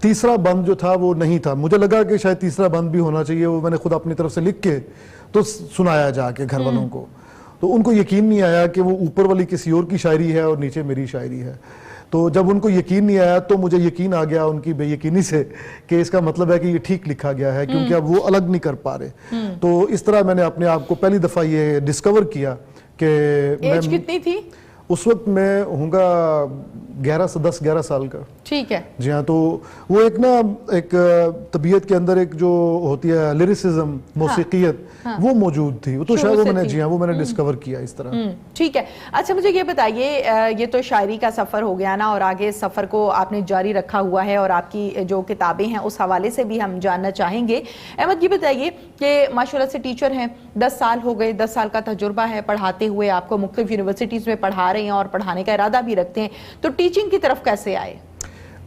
تیسرا بند جو تھا وہ نہیں تھا. مجھے لگا کہ شاید تیسرا بند بھی ہونا چاہیے, وہ میں نے خود اپنی طرف سے لکھ کے تو سنایا جا کے گھر والوں کو, تو ان کو یقین نہیں آیا کہ وہ اوپر والی کسی اور کی شاعری ہے اور نیچے میری شاعری ہے. تو جب ان کو یقین نہیں آیا تو مجھے یقین آ گیا ان کی بے یقینی سے کہ اس کا مطلب ہے کہ یہ ٹھیک لکھا گیا ہے, کیونکہ اب وہ الگ نہیں کر پا رہے. تو اس طرح میں نے اپنے آپ کو پہلی دفعہ یہ ڈسکور کیا کہ ایج کتنی تھی اس وقت؟ میں ہوں گا 10-11 سال کا. ٹھیک ہے. جی ہاں. تو وہ ایک طبیعت کے اندر ایک جو ہوتی ہے لیریسزم, موسیقیت, وہ موجود تھی. تو شاید وہ میں نے, جی ہاں, وہ میں نے ڈسکور کیا اس طرح. ٹھیک ہے. اچھا مجھے یہ بتائیے, یہ تو شاعری کا سفر ہو گیا نا, اور آگے سفر کو آپ نے جاری رکھا ہوا ہے, اور آپ کی جو کتابیں ہیں اس حوالے سے بھی ہم جاننا چاہیں گے. احمد یہ بتائیے کہ ماشاءاللہ سے ٹیچر ہیں, 10 سال ہو گئے, 10 سال کا تجربہ ہے پڑھاتے ہوئے, آپ کو مختلف یونیورسٹیز میں پڑھا رہے ہیں اور پڑھانے کا ارادہ بھی رکھتے ہیں. تو ٹیچنگ کی طرف کیسے آئے؟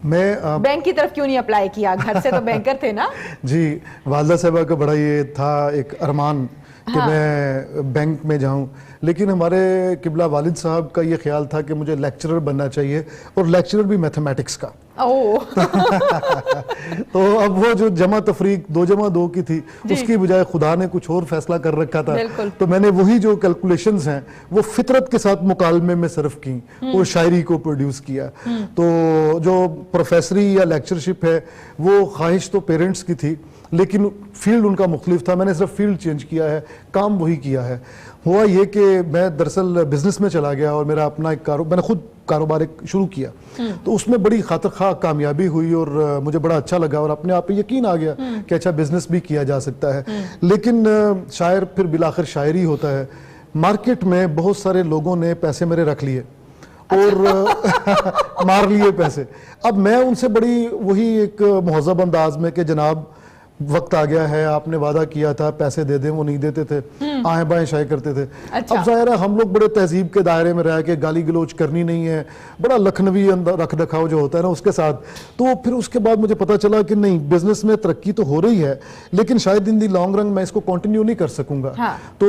میں بینک کی طرف کیوں نہیں اپلائی کیا؟ گھر سے تو بینکر تھے نا. جی, والدہ صاحبہ کا بڑا یہ تھا ایک ارمان کہ میں بینک میں جاؤں, لیکن ہمارے قبلہ والد صاحب کا یہ خیال تھا کہ مجھے لیکچرر بننا چاہیے, اور لیکچرر بھی میتھمیٹکس کا. تو اب وہ جو جمع تفریق 2+2 کی تھی, اس کی بجائے خدا نے کچھ اور فیصلہ کر رکھا تھا. تو میں نے وہی جو کیلکولیشنز ہیں وہ فطرت کے ساتھ مکالمے میں صرف کی, اور شاعری کو پروڈیوس کیا. تو جو پروفیسری یا لیکچرشپ ہے وہ خواہش تو پیرنٹس کی تھی, لیکن فیلڈ ان کا مختلف تھا. میں نے صرف فیلڈ چینج کیا ہے, کام وہی کیا ہے. ہوا یہ کہ میں دراصل بزنس میں چلا گیا, اور میرا اپنا ایک میں نے خود کاروبار شروع کیا. تو اس میں بڑی خاطر خواہ کامیابی ہوئی, اور مجھے بڑا اچھا لگا, اور اپنے آپ پہ یقین آ گیا کہ اچھا بزنس بھی کیا جا سکتا ہے. لیکن شاعر پھر بالآخر شاعری ہوتا ہے. مارکیٹ میں بہت سارے لوگوں نے پیسے میرے رکھ لیے اور مار لیے پیسے. اب میں ان سے بڑی وہی ایک مہذب انداز میں کہ جناب وقت آ گیا ہے, آپ نے وعدہ کیا تھا, پیسے دے دیں, وہ نہیں دیتے تھے, آئیں بائیں شائع کرتے تھے. اب ظاہر ہے ہم لوگ بڑے تہذیب کے دائرے میں رہ کے گالی گلوچ کرنی نہیں ہے, بڑا لکھنوی رکھ رکھاؤ جو ہوتا ہے نا اس کے ساتھ. تو پھر اس کے بعد مجھے پتا چلا کہ نہیں, بزنس میں ترقی تو ہو رہی ہے, لیکن شاید ان دی لانگ رن میں اس کو کنٹینیو نہیں کر سکوں گا. تو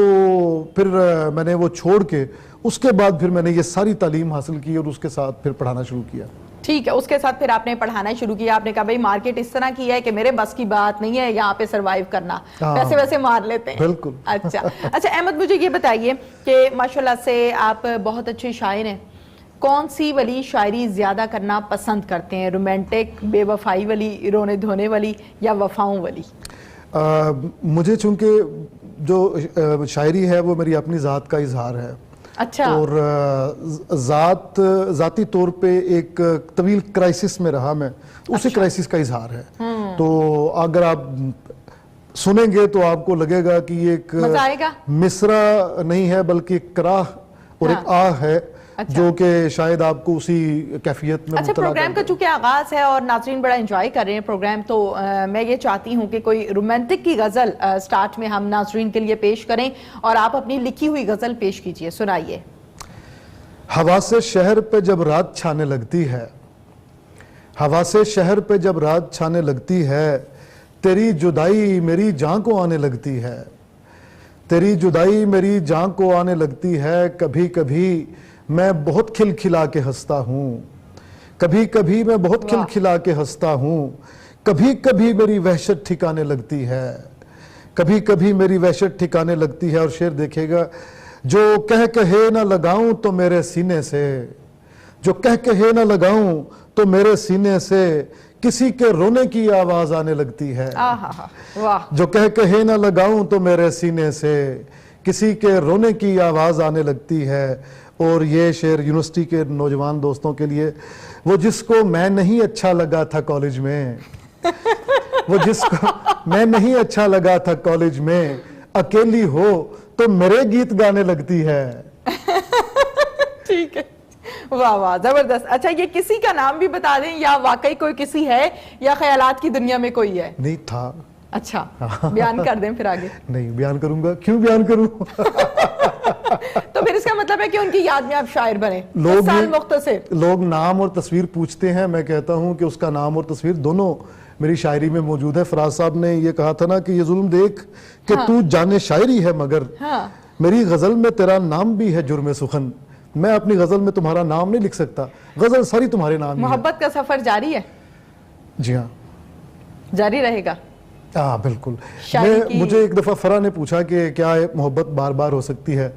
پھر میں نے وہ چھوڑ کے اس کے بعد پھر میں نے یہ ساری تعلیم حاصل کی, اور اس کے ساتھ پھر پڑھانا شروع کیا. ٹھیک ہے. اس کے ساتھ پھر آپ نے پڑھانا شروع کیا. آپ نے کہا بھائی مارکیٹ اس طرح کی ہے کہ میرے بس کی بات نہیں ہے یہاں پہ سروائیو کرنا, پیسے ویسے مار لیتے ہیں. بالکل. اچھا احمد مجھے یہ بتائیے کہ ماشاءاللہ سے آپ بہت اچھے شاعر ہیں, کون سی والی شاعری زیادہ کرنا پسند کرتے ہیں؟ رومانٹک, بے وفائی والی, رونے دھونے والی, یا وفاؤں والی؟ مجھے چونکہ جو شاعری ہے وہ میری اپنی ذات کا اظہار ہے. اچھا. اور ذاتی طور پہ ایک طویل کرائسس میں رہا میں, اسی کرائسس کا اظہار ہے. تو اگر آپ سنیں گے تو آپ کو لگے گا کہ یہ ایک مصرع نہیں ہے بلکہ ایک کراہ اور ایک آہ ہے, جو کہ شاید آپ کو اسی کیفیت میں. اچھا, پروگرام کا چونکہ آغاز ہے اور ناظرین بڑا انجوائے کر رہے ہیں پروگرام, تو میں یہ چاہتی ہوں کہ کوئی رومانٹک کی غزل سٹارٹ میں ہم ناظرین کے لیے پیش کریں, اور آپ اپنی لکھی ہوئی غزل پیش کیجئے, سنائیے. ہوا سے شہر پہ جب رات چھانے لگتی ہے, ہوا سے شہر پہ جب رات چھانے لگتی ہے, تیری جدائی میری جان کو آنے لگتی ہے, تیری جدائی میری جان کو آنے لگتی ہے. کبھی کبھی میں بہت کھل کھلا کے ہنستا ہوں, کبھی کبھی میں بہت کھل کھلا کے ہنستا ہوں, کبھی کبھی میری وحشت ٹھکانے لگتی ہے, کبھی کبھی میری وحشت ٹھکانے لگتی ہے. اور شعر دیکھے گا, جو کہے نہ لگاؤں تو میرے سینے سے, جو کہے نہ لگاؤں تو میرے سینے سے, کسی کے رونے کی آواز آنے لگتی ہے. جو کہے نہ لگاؤں تو میرے سینے سے, کسی کے رونے کی آواز آنے لگتی ہے. اور یہ شعر یونیورسٹی کے نوجوان دوستوں کے لیے, وہ جس کو میں نہیں اچھا لگا تھا کالج میں, وہ جس کو میں نہیں اچھا لگا تھا کالج میں, اکیلی ہو تو میرے گیت گانے لگتی ہے. ٹھیک ہے, واہ واہ, زبردست. اچھا, یہ کسی کا نام بھی بتا دیں, یا واقعی کوئی کسی ہے, یا خیالات کی دنیا میں کوئی ہے؟ نہیں تھا. اچھا, بیان کر دیں پھر آگے. نہیں بیان کروں گا, کیوں بیان کروں؟ تو پھر اس کا مطلب ہے کہ ان کی یاد میں آپ شاعر بنے. لوگ نام اور تصویر پوچھتے ہیں, میں کہتا ہوں کہ اس کا نام اور تصویر دونوں میری شاعری میں موجود ہے. فراز صاحب نے یہ کہا تھا نا کہ یہ ظلم دیکھ کہ تو جانے شاعری ہے, مگر میری غزل میں تیرا نام بھی ہے جرم سخن. میں اپنی غزل میں تمہارا نام نہیں لکھ سکتا, غزل ساری تمہارے نام ہی ہے. محبت کا سفر جاری ہے؟ جی ہاں جاری رہے گا. ہاں بالکل. مجھے ایک دفعہ فرا نے پوچھا کہ کیا محبت بار بار ہو سکتی ہے,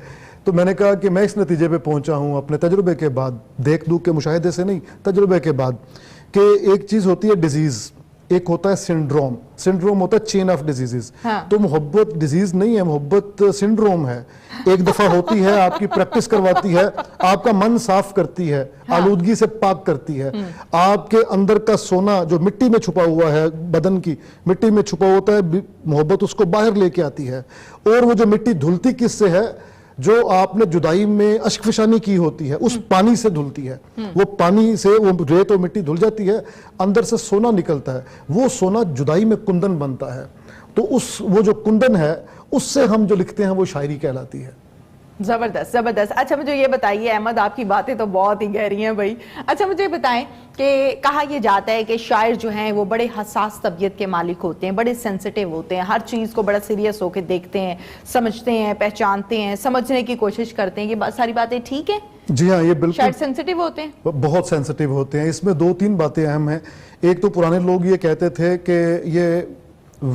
تو میں نے کہا کہ میں اس نتیجے پہ پہنچا ہوں اپنے تجربے کے بعد, دیکھ دو کے مشاہدے سے نہیں, تجربے کے بعد, کہ ایک چیز ہوتی ہے ڈیزیز, ایک ہوتا ہے سنڈروم. سنڈروم ہوتا ہے چین آف ڈیزیزز. تو محبت ڈیزیز نہیں ہے, محبت سنڈروم ہے. ایک دفعہ ہوتی ہے, آپ کی پریکٹس کرواتی ہے, آپ کا من صاف کرتی ہے, آلودگی سے پاک کرتی ہے, آپ کے اندر کا سونا جو مٹی میں چھپا ہوا ہے, بدن کی مٹی میں چھپا ہوتا ہے, محبت اس کو باہر لے کے آتی ہے. اور وہ جو مٹی دھلتی کس سے ہے, جو آپ نے جدائی میں اشک فشانی کی ہوتی ہے اس پانی سے دھلتی ہے. وہ پانی سے وہ ریت و مٹی دھل جاتی ہے, اندر سے سونا نکلتا ہے, وہ سونا جدائی میں کندن بنتا ہے. تو وہ جو کندن ہے اس سے ہم جو لکھتے ہیں وہ شاعری کہلاتی ہے. زبردست زبردست. اچھا مجھے یہ بتائیے احمد, آپ کی باتیں تو بہت ہی گہری ہیں بھائی. اچھا مجھے بتائیں کہ کہا یہ جاتا ہے کہ شاعر جو ہیں وہ بڑے حساس طبیعت کے مالک ہوتے ہیں, بڑے سینسٹیو ہوتے ہیں, ہر چیز کو بڑا سیریس ہو کے دیکھتے ہیں, سمجھتے ہیں, پہچانتے ہیں, سمجھنے کی کوشش کرتے ہیں. یہ ساری باتیں ٹھیک ہیں؟ جی ہاں یہ بالکل. شاعر سینسٹیو ہوتے ہیں, بہت سینسٹیو ہوتے ہیں. اس میں 2-3 باتیں اہم ہیں. ایک تو پرانے لوگ یہ کہتے تھے کہ یہ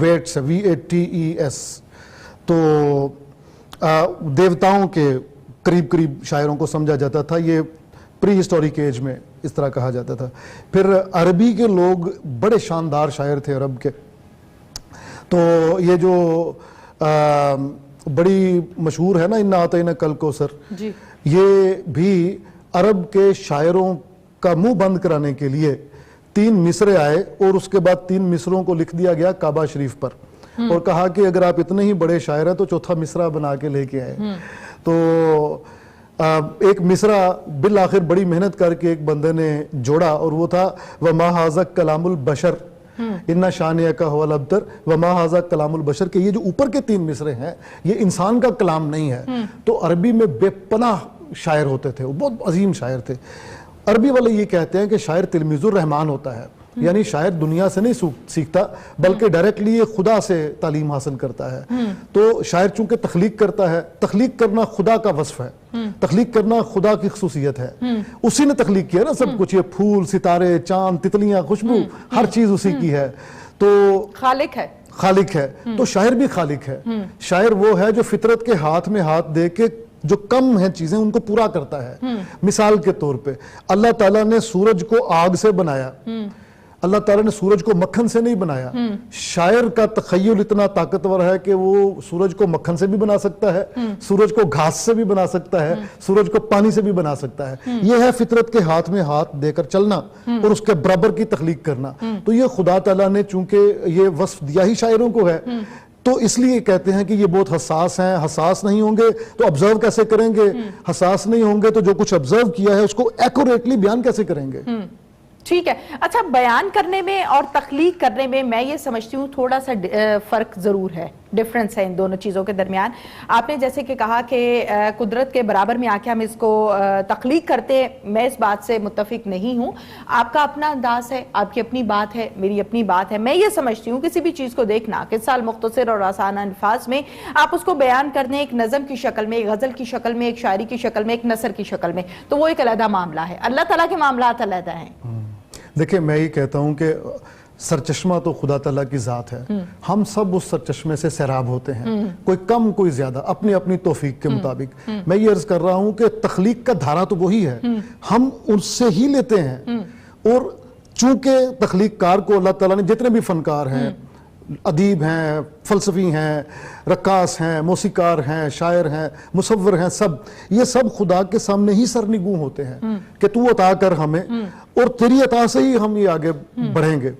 ویٹس VATES, تو دیوتاؤں کے قریب قریب شاعروں کو سمجھا جاتا تھا. یہ پری ہسٹورک ایج میں اس طرح کہا جاتا تھا. پھر عربی کے لوگ بڑے شاندار شاعر تھے عرب کے. تو یہ جو بڑی مشہور ہے نا اِنَّا أَعْطَيْنَاكَ الْكَوْثَرَ, یہ بھی عرب کے شاعروں کا منہ بند کرانے کے لیے 3 مصرے آئے, اور اس کے بعد 3 مصروں کو لکھ دیا گیا کعبہ شریف پر, اور کہا کہ اگر آپ اتنے ہی بڑے شاعر ہیں تو چوتھا مصرع بنا کے لے کے آئے. تو ایک مصرع بالآخر بڑی محنت کر کے ایک بندے نے جوڑا, اور وہ تھا وَمَا هَذَا كَلَامُ الْبَشَرِ اِنَّ شَانِئَكَ هُوَ الْأَبْتَرُ وَمَا هَذَا كَلَامُ الْبَشَرِ, کہ یہ جو اوپر کے 3 مصرے ہیں یہ انسان کا کلام نہیں ہے. تو عربی میں بے پناہ شاعر ہوتے تھے, وہ بہت عظیم شاعر تھے. عربی والے یہ کہتے ہیں کہ شاعر تلمیذ الرحمن ہوتا ہے, یعنی شاعر دنیا سے نہیں سیکھتا بلکہ ڈائریکٹلی یہ خدا سے تعلیم حاصل کرتا ہے. تو شاعر چونکہ تخلیق کرتا ہے, تخلیق کرنا خدا کا وصف ہے, تخلیق کرنا خدا کی خصوصیت ہے. اسی نے تخلیق کیا نا سب کچھ, یہ پھول, ستارے, چاند, تتلیاں, خوشبو, ہر چیز اسی کی ہے. تو خالق ہے. تو شاعر بھی خالق ہے. شاعر وہ ہے جو فطرت کے ہاتھ میں ہاتھ دے کے جو کم ہیں چیزیں ان کو پورا کرتا ہے. مثال کے طور پہ اللہ تعالیٰ نے سورج کو آگ سے بنایا, اللہ تعالیٰ نے سورج کو مکھن سے نہیں بنایا. شاعر کا تخیل اتنا طاقتور ہے کہ وہ سورج کو مکھن سے بھی بنا سکتا ہے, سورج کو گھاس سے بھی بنا سکتا ہے, سورج کو پانی سے بھی بنا سکتا ہے. یہ ہے فطرت کے ہاتھ میں ہاتھ دے کر چلنا اور اس کے برابر کی تخلیق کرنا. تو یہ خدا تعالیٰ نے چونکہ یہ وصف دیا ہی شاعروں کو ہے, تو اس لیے کہتے ہیں کہ یہ بہت حساس ہیں. حساس نہیں ہوں گے تو ابزرو کیسے کریں گے, حساس نہیں ہوں گے تو جو کچھ ابزرو کیا ہے اس کو ایکوریٹلی بیان کیسے کریں گے. ٹھیک ہے. اچھا بیان کرنے میں اور تخلیق کرنے میں میں یہ سمجھتی ہوں تھوڑا سا فرق ضرور ہے, ڈیفرنس ہے ان دونوں چیزوں کے درمیان. آپ نے جیسے کہ کہا کہ قدرت کے برابر میں آ کے ہم اس کو تخلیق کرتے ہیں, میں اس بات سے متفق نہیں ہوں. آپ کا اپنا انداز ہے, آپ کی اپنی بات ہے, میری اپنی بات ہے. میں یہ سمجھتی ہوں کسی بھی چیز کو دیکھنا قصہ مختصر اور آسان الفاظ میں آپ اس کو بیان کرنے ایک نظم کی شکل میں, ایک غزل کی شکل میں, ایک شاعری کی شکل میں, ایک نثر کی شکل میں, تو وہ ایک علیحدہ معاملہ ہے. اللہ تعالیٰ کے معاملات علیحدہ ہیں. دیکھیں میں یہ کہتا ہوں کہ سرچشمہ تو خدا تعالیٰ کی ذات ہے. ہم سب اس سرچشمے سے سیراب ہوتے ہیں, کوئی کم کوئی زیادہ, اپنی اپنی توفیق کے مطابق. میں یہ عرض کر رہا ہوں کہ تخلیق کا دھارا تو وہی ہے, ہم اس سے ہی لیتے ہیں. اور چونکہ تخلیق کار کو اللہ تعالیٰ نے جتنے بھی فنکار ہیں, ادیب ہیں, فلسفی ہیں, رقاص ہیں, موسیقار ہیں, شاعر ہیں, مصور ہیں, یہ سب خدا کے سامنے ہی سرنگوں ہوتے ہیں کہ تو عطا کر ہمیں, اور تیری عطا سے ہی ہم یہ آگے بڑھیں گے.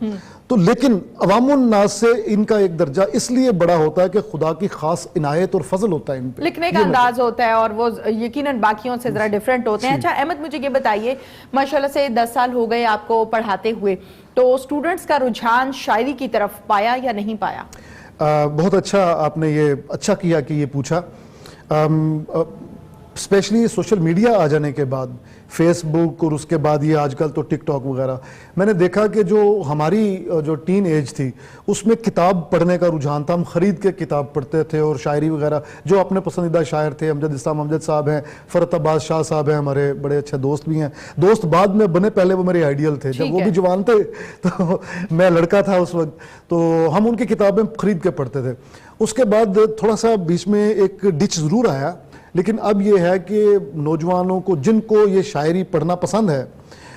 تو لیکن عوام الناس سے ان کا ایک درجہ اس لیے بڑا ہوتا ہے کہ خدا کی خاص عنایت اور فضل ہوتا ہے ان پہ, لکھنے کا انداز ہوتا ہے اور وہ یقیناً باقیوں سے ذرا ڈیفرنٹ ہوتے ہیں. اچھا احمد مجھے یہ بتائیے, ماشاءاللہ سے 10 سال ہو گئے آپ کو پڑھاتے ہوئے, تو اسٹوڈنٹس کا رجحان شاعری کی طرف پایا یا نہیں پایا؟ بہت اچھا, آپ نے یہ اچھا کیا کہ یہ پوچھا. اسپیشلی سوشل میڈیا آ جانے کے بعد فیس بک اور اس کے بعد یہ آج کل تو ٹک ٹاک وغیرہ, میں نے دیکھا کہ جو ہماری جو ٹین ایج تھی اس میں کتاب پڑھنے کا رجحان تھا. ہم خرید کے کتاب پڑھتے تھے اور شاعری وغیرہ, جو اپنے پسندیدہ شاعر تھے امجد اسلام امجد صاحب ہیں, فرت عباس شاہ صاحب ہیں, ہمارے بڑے اچھے دوست بھی ہیں. دوست بعد میں بنے, پہلے وہ میرے آئیڈیل تھے. جب وہ بھی جوان تھے تو میں لڑکا تھا اس وقت, تو ہم ان کی کتابیں خرید کے پڑھتے تھے. اس کے بعد تھوڑا سا بیچ میں ایک ڈچ ضرور آیا, لیکن اب یہ ہے کہ نوجوانوں کو جن کو یہ شاعری پڑھنا پسند ہے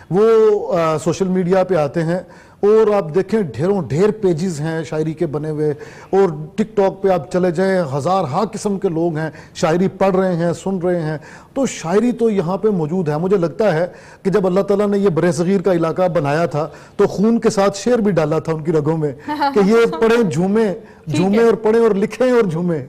وہ سوشل میڈیا پہ آتے ہیں, اور آپ دیکھیں ڈھیر پیجز ہیں شاعری کے بنے ہوئے, اور ٹک ٹاک پہ آپ چلے جائیں ہزار ہا قسم کے لوگ ہیں شاعری پڑھ رہے ہیں, سن رہے ہیں. تو شاعری تو یہاں پہ موجود ہے. مجھے لگتا ہے کہ جب اللہ تعالیٰ نے یہ برِ صغیر کا علاقہ بنایا تھا تو خون کے ساتھ شعر بھی ڈالا تھا ان کی رگوں میں کہ یہ پڑھیں جھومیں اور پڑھیں اور لکھیں اور جھومیں.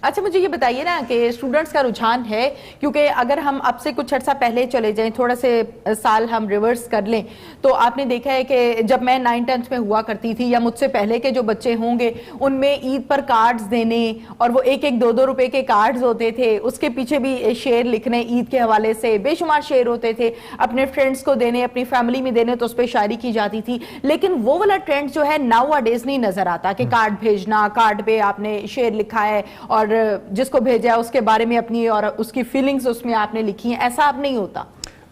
اچھا مجھے یہ بتائیے نا کہ اسٹوڈنٹس کا رجحان ہے, کیونکہ اگر ہم اب سے کچھ عرصہ پہلے چلے جائیں, تھوڑا سے سال ہم ریورس کر لیں, تو آپ نے دیکھا ہے کہ جب میں 9th-10th میں ہوا کرتی تھی, یا مجھ سے پہلے کے جو بچے ہوں گے, ان میں عید پر کارڈز دینے, اور وہ 1-2 روپے کے کارڈز ہوتے تھے, اس کے پیچھے بھی شعر لکھنے عید کے حوالے سے, بے شمار شعر ہوتے تھے, اپنے فرینڈس کو دینے, اپنی فیملی میں دینے, تو اس پہ شاعری کی جاتی تھی. لیکن وہ والا ٹرینڈ جو ہے ناؤ اڈیز نہیں نظر آتا کہ کارڈ بھیجنا, کارڈ پہ آپ نے شعر لکھا ہے اور جس کو بھیجا اس کے بارے میں اپنی اور اس کی فیلنگز اس میں آپ نے لکھی ہیں. ایسا اب نہیں ہوتا.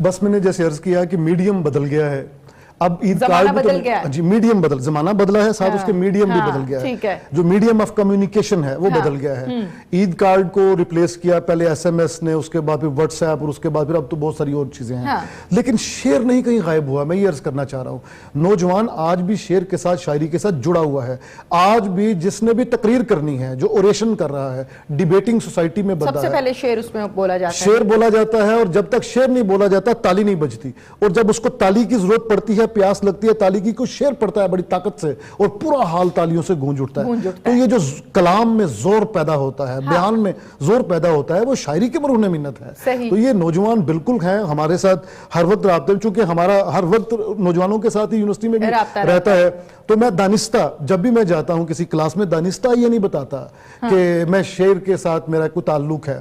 بس میں نے جیسے عرض کیا کہ میڈیم بدل گیا ہے. اب عید زمانہ بدل گیا ہے. جی میڈیم زمانہ بدلا ہے, ساتھ اس کے میڈیم بھی بدل گیا ہے. جو میڈیم آف کمیونیکیشن ہے وہ بدل گیا ہے. عید کارڈ کو ریپلیس کیا پہلے SMS نے, اس کے بعد پھر واٹس ایپ, اور اس کے بعد پھر اب تو بہت ساری اور چیزیں ہیں. لیکن شعر نہیں کہیں غائب ہوا. میں یہ عرض کرنا چاہ رہا ہوں, نوجوان آج بھی شعر کے ساتھ, شاعری کے ساتھ جڑا ہوا ہے. آج بھی جس نے بھی تقریر کرنی ہے, جو اوریشن کر رہا ہے, ڈیبیٹنگ سوسائٹی میں بنتا ہے, سب سے پہلے شعر اس میں بولا جاتا ہے. شعر بولا جاتا ہے, اور جب تک شعر نہیں بولا جاتا تالی نہیں بجتی, اور جب اس کو تالی کی ضرورت پڑتی ہے, پیاس لگتی ہے تالی کی, کو شعر پڑتا ہے بڑی طاقت سے, اور پورا حال تالیوں سے گونج اٹھتا ہے. تو یہ جو کلام میں زور پیدا ہوتا ہے, بیان میں زور پیدا ہوتا ہے, وہ شاعری کے مرہون منت ہے. تو یہ نوجوان بالکل ہیں ہمارے ساتھ ہر وقت رابطے میں, چونکہ ہمارا ہر وقت نوجوانوں کے ساتھ ہی یونیورسٹی میں بھی رہتا ہے. تو میں دانستہ, جب بھی میں جاتا ہوں کسی کلاس میں, دانستہ یہ نہیں بتاتا کہ میں شعر کے ساتھ میرا کوئی تعلق ہے,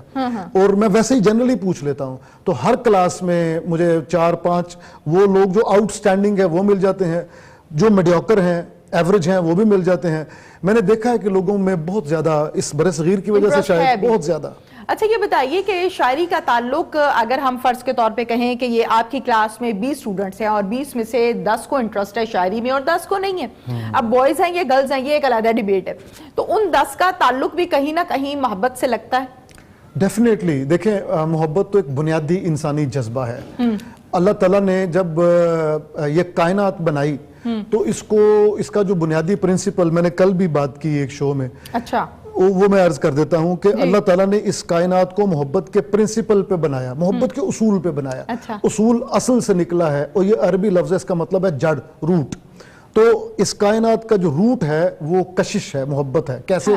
اور میں ویسے ہی جنرلی پوچھ لیتا ہوں. تو ہر کلاس میں مجھے 4-5 وہ لوگ جو آؤٹ سٹینڈنگ ہے وہ مل جاتے ہیں, جو میڈیوکر ہیں, ایوریج ہیں, وہ بھی مل جاتے ہیں. میں نے دیکھا ہے کہ لوگوں میں بہت زیادہ اس برِ صغیر کی وجہ سے شاید بہت زیادہ. اچھا یہ بتائیے کہ شاعری کا تعلق, اگر ہم فرض کے طور پہ کہیں کہ یہ آپ کی کلاس میں 20 اسٹوڈنٹس ہیں, اور 20 میں سے 10 کو انٹرسٹ ہے شاعری میں اور 10 کو نہیں ہے, اب بوائز ہیں یا گرلز ہیں یہ ایک علیحدہ ڈیبیٹ ہے, تو ان 10 کا تعلق بھی کہیں نہ کہیں محبت سے لگتا ہے. ڈیفینیٹلی. دیکھیں محبت تو ایک بنیادی انسانی جذبہ ہے. اللہ تعالیٰ نے جب یہ کائنات بنائی تو اس کا جو بنیادی پرنسپل, میں نے کل بھی بات کی ایک شو میں, اچھا وہ میں عرض کر دیتا ہوں کہ اللہ تعالیٰ نے اس کائنات کو محبت کے پرنسپل پہ بنایا, محبت کے اصول پہ بنایا. اصول اصل سے نکلا ہے, اور یہ عربی لفظ ہے, اس کا مطلب ہے جڑ, روٹ. تو اس کائنات کا جو روٹ ہے وہ کشش ہے, محبت ہے. کیسے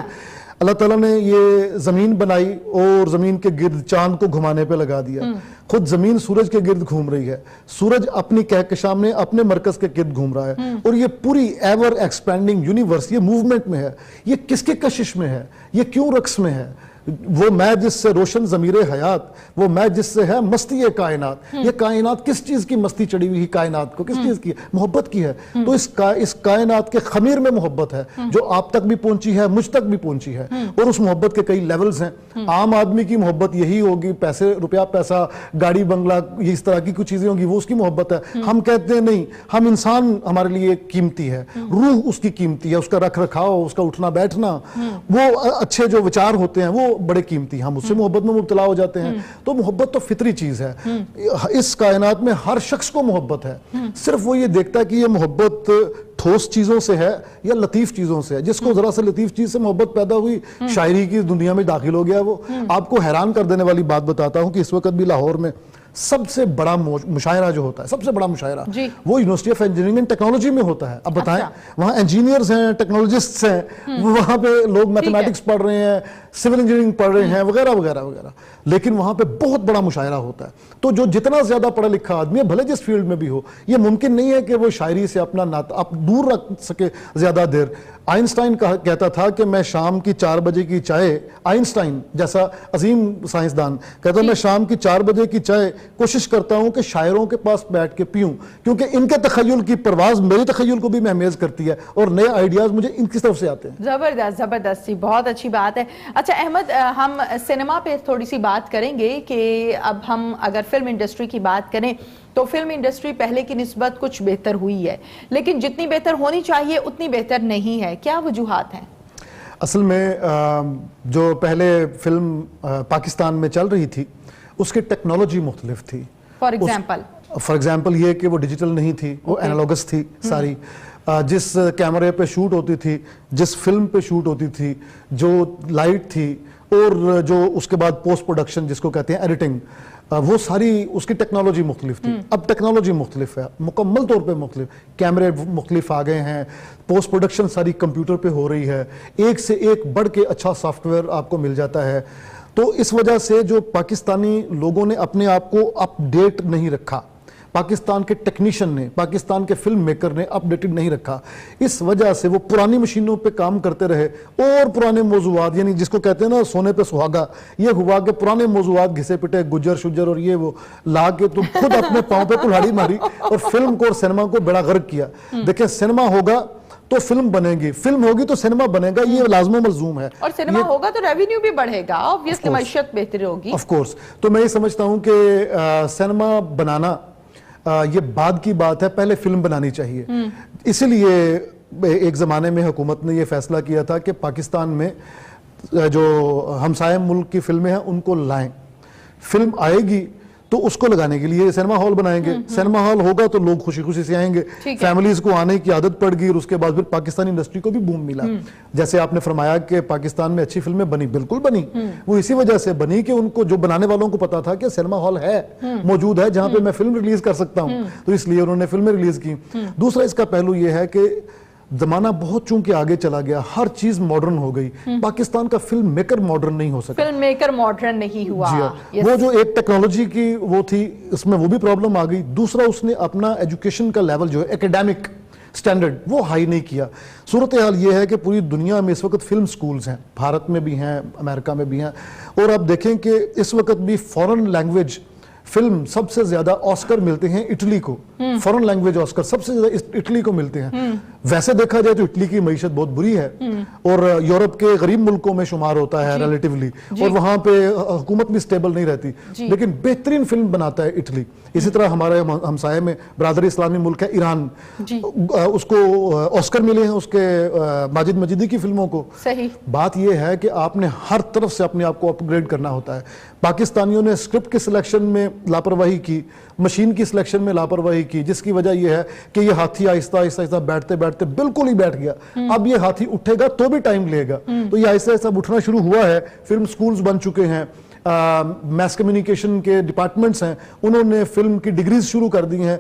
اللہ تعالیٰ نے یہ زمین بنائی اور زمین کے گرد چاند کو گھمانے پہ لگا دیا. خود زمین سورج کے گرد گھوم رہی ہے, سورج اپنی کہکشاں میں اپنے مرکز کے گرد گھوم رہا ہے, اور یہ پوری ایور ایکسپینڈنگ یونیورس یہ موومنٹ میں ہے. یہ کس کے کشش میں ہے, یہ کیوں رقص میں ہے؟ وہ میں جس سے روشن ضمیر حیات, وہ میں جس سے ہے مستی کائنات. یہ کائنات کس چیز کی مستی چڑھی ہوئی, کائنات کو کس چیز کی, محبت کی ہے. تو اس کائنات کے خمیر میں محبت ہے, جو آپ تک بھی پہنچی ہے, مجھ تک بھی پہنچی ہے. اور اس محبت کے کئی لیولز ہیں. عام آدمی کی محبت یہی ہوگی, پیسے, روپیہ پیسہ, گاڑی بنگلہ, اس طرح کی کچھ چیزیں ہوں گی, وہ اس کی محبت ہے. ہم کہتے ہیں نہیں, ہم انسان ہمارے لیے قیمتی ہے, روح اس کی قیمتی ہے, اس کا رکھ رکھاؤ, اس کا اٹھنا بیٹھنا, وہ اچھے جو وچار ہوتے ہیں وہ بڑے قیمتی. ہم اس سے محبت میں مبتلا ہو جاتے ہیں. تو محبت تو فطری چیز ہے. اس کائنات میں ہر شخص کو محبت ہے. صرف وہ یہ دیکھتا ہے کہ یہ محبت ٹھوس چیزوں سے ہے یا لطیف چیزوں سے ہے. جس کو ذرا سے لطیف چیز سے محبت پیدا ہوئی, شاعری کی دنیا میں داخل ہو گیا. وہ آپ کو حیران کر دینے والی بات بتاتا ہوں کہ اس وقت بھی لاہور میں سب سے بڑا مشاعرہ جو ہوتا ہے، سب سے بڑا مشاعرہ وہ university of engineering and technology میں ہوتا ہے. اب بتائیں وہاں انجینئرز ہیں، ٹیکنالوجسٹس ہیں، وہاں پہ لوگ میتھمیٹکس پڑھ رہے ہیں، سول انجینئرنگ پڑھ رہے ہیں وغیرہ وغیرہ وغیرہ، لیکن وہاں پہ بہت بڑا مشاعرہ ہوتا ہے. تو جو جتنا زیادہ پڑھا لکھا آدمی ہے، بھلے جس فیلڈ میں بھی ہو، یہ ممکن نہیں ہے کہ وہ شاعری سے اپنا ناطہ دور رکھ سکے زیادہ دیر. آئنسٹائن کہتا تھا کہ میں شام کی 4 بجے کی چائے، آئنسٹائن جیسا عظیم سائنسدان کہتا ہے میں شام کی 4 بجے کی چائے کوشش کرتا ہوں کہ شاعروں کے پاس بیٹھ کے پیوں، کیونکہ ان کے تخیل کی پرواز میری تخیل کو بھی مہمیز کرتی ہے اور نئے آئیڈیاز مجھے ان کی طرف سے آتے ہیں. زبردست زبردست جی، بہت اچھی بات ہے. اچھا احمد، ہم سینما پہ تھوڑی سی بات کریں گے کہ اب ہم اگر فلم انڈسٹری کی بات کریں تو فلم انڈسٹری پہلے کی نسبت کچھ بہتر ہوئی ہے، لیکن جتنی بہتر ہونی چاہیے اتنی بہتر نہیں ہے. کیا وجوہات ہیں؟ اصل میں جو پہلے فلم پاکستان میں چل رہی تھی اس کی ٹیکنالوجی مختلف تھی. فار ایگزامپل یہ کہ وہ ڈیجیٹل نہیں تھی، وہ اینالوگس تھی ساری. جس کیمرے پہ شوٹ ہوتی تھی، جس فلم پہ شوٹ ہوتی تھی، جو لائٹ تھی اور جو اس کے بعد پوسٹ پروڈکشن جس کو کہتے ہیں ایڈیٹنگ، وہ ساری اس کی ٹیکنالوجی مختلف تھی. اب ٹیکنالوجی مختلف ہے، مکمل طور پہ مختلف، کیمرے مختلف آ گئے ہیں، پوسٹ پروڈکشن ساری کمپیوٹر پہ ہو رہی ہے، ایک سے ایک بڑھ کے اچھا سافٹ ویئر آپ کو مل جاتا ہے. تو اس وجہ سے جو پاکستانی لوگوں نے اپنے آپ کو اپ ڈیٹ نہیں رکھا، پاکستان کے ٹیکنیشین نے، پاکستان کے فلم میکر نے اپ ڈیٹڈ نہیں رکھا، اس وجہ سے وہ پرانی مشینوں پہ کام کرتے رہے اور پرانے موضوعات، یعنی جس کو کہتے ہیں نا سونے پہ سہاگا، یہ ہوا کہ پرانے موضوعات گھسے پٹے، گجر شجر اور یہ وہ لا کے تم خود اپنے پاؤں پہ کلہاڑی ماری اور فلم کو اور سینما کو بڑا غرق کیا. دیکھیں سینما ہوگا تو فلم بنے گی، فلم ہوگی تو سینما بنے گا، یہ لازم و ملزوم ہے. اور سینما ہوگا تو ریونیو بھی بڑھے گا، obviously معیشت بہتر ہوگی. Of course. تو میں یہ سمجھتا ہوں کہ سینما بنانا یہ بعد کی بات ہے، پہلے فلم بنانی چاہیے. اسی لیے ایک زمانے میں حکومت نے یہ فیصلہ کیا تھا کہ پاکستان میں جو ہمسائے ملک کی فلمیں ہیں ان کو لائیں. فلم آئے گی تو اس کو لگانے کے لیے سینما ہال بنائیں گے، سینما ہال ہوگا تو لوگ خوشی خوشی سے آئیں گے، فیملیز کو آنے کی عادت پڑ گئی اور اس کے بعد پھر پاکستانی انڈسٹری کو بھی بوم ملا. جیسے آپ نے فرمایا کہ پاکستان میں اچھی فلمیں بنی، بالکل بنی، وہ اسی وجہ سے بنی کہ ان کو جو بنانے والوں کو پتا تھا کہ سینما ہال ہے، موجود ہے جہاں پہ میں فلم ریلیز کر سکتا ہوں، تو اس لیے انہوں نے فلمیں ریلیز کی. دوسرا اس کا پہلو یہ ہے کہ زمانہ بہت چونکہ آگے چلا گیا، ہر چیز ماڈرن ہو گئی. پاکستان کا فلم میکر ماڈرن نہیں ہو سکا، فلم میکر ماڈرن نہیں ہوا. وہ جو ایک ٹیکنالوجی کی وہ تھی، اس میں وہ بھی پرابلم آ گئی. دوسرا اس نے اپنا ایجوکیشن کا لیول جو ہے ایکیڈیمک سٹینڈرڈ وہ ہائی نہیں کیا. صورتحال یہ ہے کہ پوری دنیا میں اس وقت فلم سکولز ہیں، بھارت میں بھی ہیں، امریکہ میں بھی ہیں، اور آپ دیکھیں کہ اس وقت بھی فورن لینگویج فلم سب سے زیادہ آسکر ملتے ہیں اٹلی کو. فورن لینگویج آسکر سب سے زیادہ اٹلی کو ملتے ہیں. ویسے دیکھا جائے تو اٹلی کی معیشت بہت بری ہے اور یورپ کے غریب ملکوں میں شمار ہوتا ہے ریلیٹیولی، اور وہاں پہ حکومت بھی سٹیبل نہیں رہتی، لیکن بہترین فلم بناتا ہے اٹلی. اسی طرح ہمارے ہمسائے میں برادری اسلامی ملک ہے ایران، اس کو آسکر ملے ہیں اس کے ماجد مجیدی کی فلموں کو. بات یہ ہے کہ آپ نے ہر طرف سے اپنے آپ کو اپ گریڈ کرنا ہوتا ہے. پاکستانیوں نے اسکرپٹ کی سلیکشن میں لاپرواہی کی، مشین کی سلیکشن میں لاپرواہی کی، جس کی وجہ یہ ہے کہ یہ ہاتھی آہستہ آہستہ آہستہ بیٹھتے بیٹھتے بالکل ہی بیٹھ گیا. اب یہ ہاتھی اٹھے گا تو بھی ٹائم لے گا، تو یہ آہستہ آہستہ اٹھنا شروع ہوا ہے. فلم سکولز بن چکے ہیں، میس کمیونیکیشن کے ڈپارٹمنٹس ہیں، انہوں نے فلم کی ڈگریز شروع کر دی ہیں.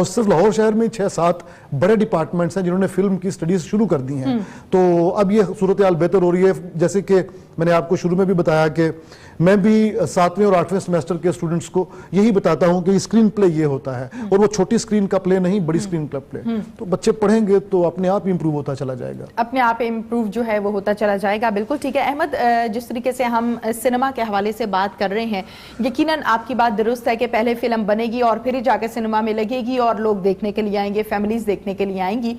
صرف لاہور شہر میں 6-7 بڑے ڈپارٹمنٹس ہیں جنہوں نے فلم کی سٹڈیز شروع کر دی ہیں. تو اب یہ صورتحال بہتر ہو رہی ہے. جیسے کہ میں نے آپ کو شروع میں بھی بتایا کہ میں بھی 7ویں اور 8ویں سیمیسٹر کے اسٹوڈنٹس کو یہی بتاتا ہوں کہ اسکرین پلے یہ ہوتا ہے، اور وہ چھوٹی اسکرین کا پلے نہیں، بڑی اسکرین کا پلے. تو بچے پڑھیں گے تو اپنے آپ امپروو ہوتا چلا جائے گا، اپنے آپ امپروو جو ہے وہ ہوتا چلا جائے گا. بالکل ٹھیک ہے احمد، جس طریقے سے ہم سینما کے حوالے سے بات کر رہے ہیں، یقیناً آپ کی بات درست ہے کہ پہلے فلم بنے گی اور پھر ہی جا کے سینما میں لگے گی اور لوگ دیکھنے کے لیے آئیں گے، فیملیز دیکھنے کے لیے آئیں گی.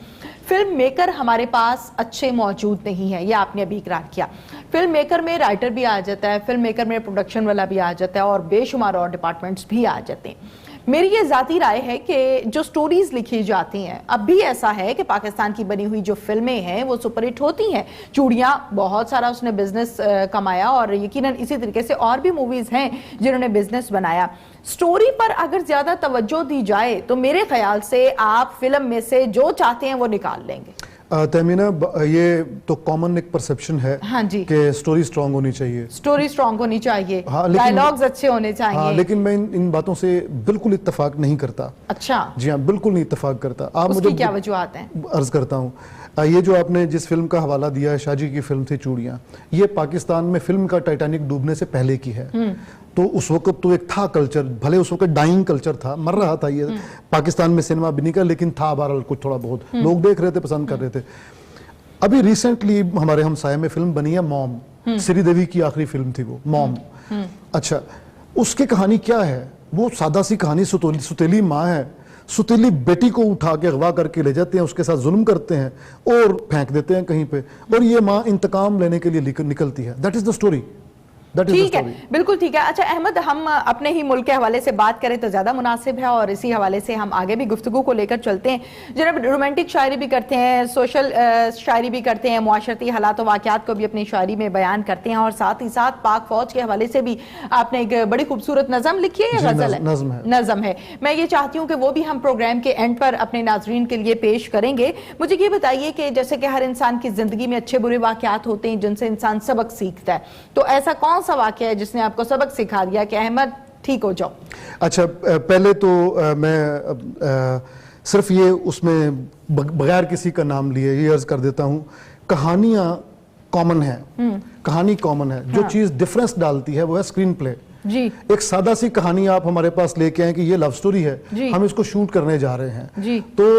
فلم میکر ہمارے پاس اچھے موجود نہیں ہیں، یہ آپ نے ابھی اقرار کیا. فلم میکر میں رائٹر بھی آ جاتا ہے، فلم میکر میں پروڈکشن والا بھی آ جاتا ہے، اور بے شمار اور ڈپارٹمنٹس بھی آ جاتے ہیں. میری یہ ذاتی رائے ہے کہ جو سٹوریز لکھی جاتی ہیں، اب بھی ایسا ہے کہ پاکستان کی بنی ہوئی جو فلمیں ہیں وہ سپر ہٹ ہوتی ہیں. چوڑیاں بہت سارا اس نے بزنس کمایا، اور یقیناً اسی طریقے سے اور بھی موویز ہیں جنہوں نے بزنس بنایا. سٹوری پر اگر زیادہ توجہ دی جائے تو میرے خیال سے آپ فلم میں سے جو چاہتے ہیں وہ نکال لیں گے. تہمینہ یہ تو کامن ایک پرسپشن ہے ہاں جی کہ سٹوری سٹرونگ ہونی چاہیے، سٹوری سٹرونگ ہونی چاہیے، ہاں ڈائلاگز اچھے ہونے چاہیے، لیکن میں ان باتوں سے بالکل اتفاق نہیں کرتا. اچھا جی ہاں بالکل نہیں اتفاق کرتا. آپ اس مجھے کی کیا وجوہات ہیں؟ عرض کرتا ہوں. یہ جو آپ نے جس فلم کا حوالہ دیا ہے، شاہ جی کی فلم تھی چوڑیاں، یہ پاکستان میں فلم کا ٹائٹینک ڈوبنے سے پہلے کی ہے. تو اس وقت تو ایک تھا کلچر، بھلے اس وقت ڈائنگ کلچر تھا، مر رہا تھا یہ پاکستان میں سینما بھی نہیں کا، لیکن تھا بہرحال کچھ تھوڑا بہت لوگ دیکھ رہے تھے، پسند کر رہے تھے. ابھی ریسنٹلی ہمارے ہمسائے میں فلم بنی ہے موم، سری دیوی کی آخری فلم تھی وہ موم. اچھا اس کی کہانی کیا ہے؟ وہ سادہ سی کہانی، ستیلی ماں ہے، ستیلی بیٹی کو اٹھا کے اغوا کر کے لے جاتے ہیں، اس کے ساتھ ظلم کرتے ہیں اور پھینک دیتے ہیں کہیں پہ، اور یہ ماں انتقام لینے کے لیے نکلتی ہے. That is the story. ٹھیک ہے، بالکل ٹھیک ہے. اچھا احمد، ہم اپنے ہی ملک کے حوالے سے بات کریں تو زیادہ مناسب ہے، اور اسی حوالے سے ہم آگے بھی گفتگو کو لے کر چلتے ہیں. جناب رومانٹک شاعری بھی کرتے ہیں، سوشل شاعری بھی کرتے ہیں، معاشرتی حالات و واقعات کو بھی اپنی شاعری میں بیان کرتے ہیں، اور ساتھ ہی ساتھ پاک فوج کے حوالے سے بھی آپ نے ایک بڑی خوبصورت نظم لکھی ہے یا غزل ہے؟ نظم ہے. میں یہ چاہتی ہوں کہ وہ بھی ہم پروگرام کے اینڈ پر اپنے ناظرین کے لیے پیش کریں گے. مجھے یہ بتائیے کہ جیسے کہ ہر انسان کی زندگی میں اچھے برے واقعات ہوتے ہیں جن سے انسان سبق سیکھتا ہے، تو ایسا کون سا واقعہ ہے جس نے آپ کو سبق سکھا دیا کہ احمد ٹھیک ہو جاؤ؟ اچھا پہلے تو میں صرف یہ اس میں بغیر کسی کا نام لیے یہ عرض کر دیتا ہوں، کہانیاں کامن ہیں، کہانی کامن ہے. جو چیز ڈفرنس ڈالتی ہے وہ ہے اسکرین پلے. جی ایک سادہ سی کہانی آپ ہمارے پاس لے کے آئیں کہ یہ لو سٹوری ہے، ہم اس کو شوٹ کرنے جا رہے ہیں، جی تو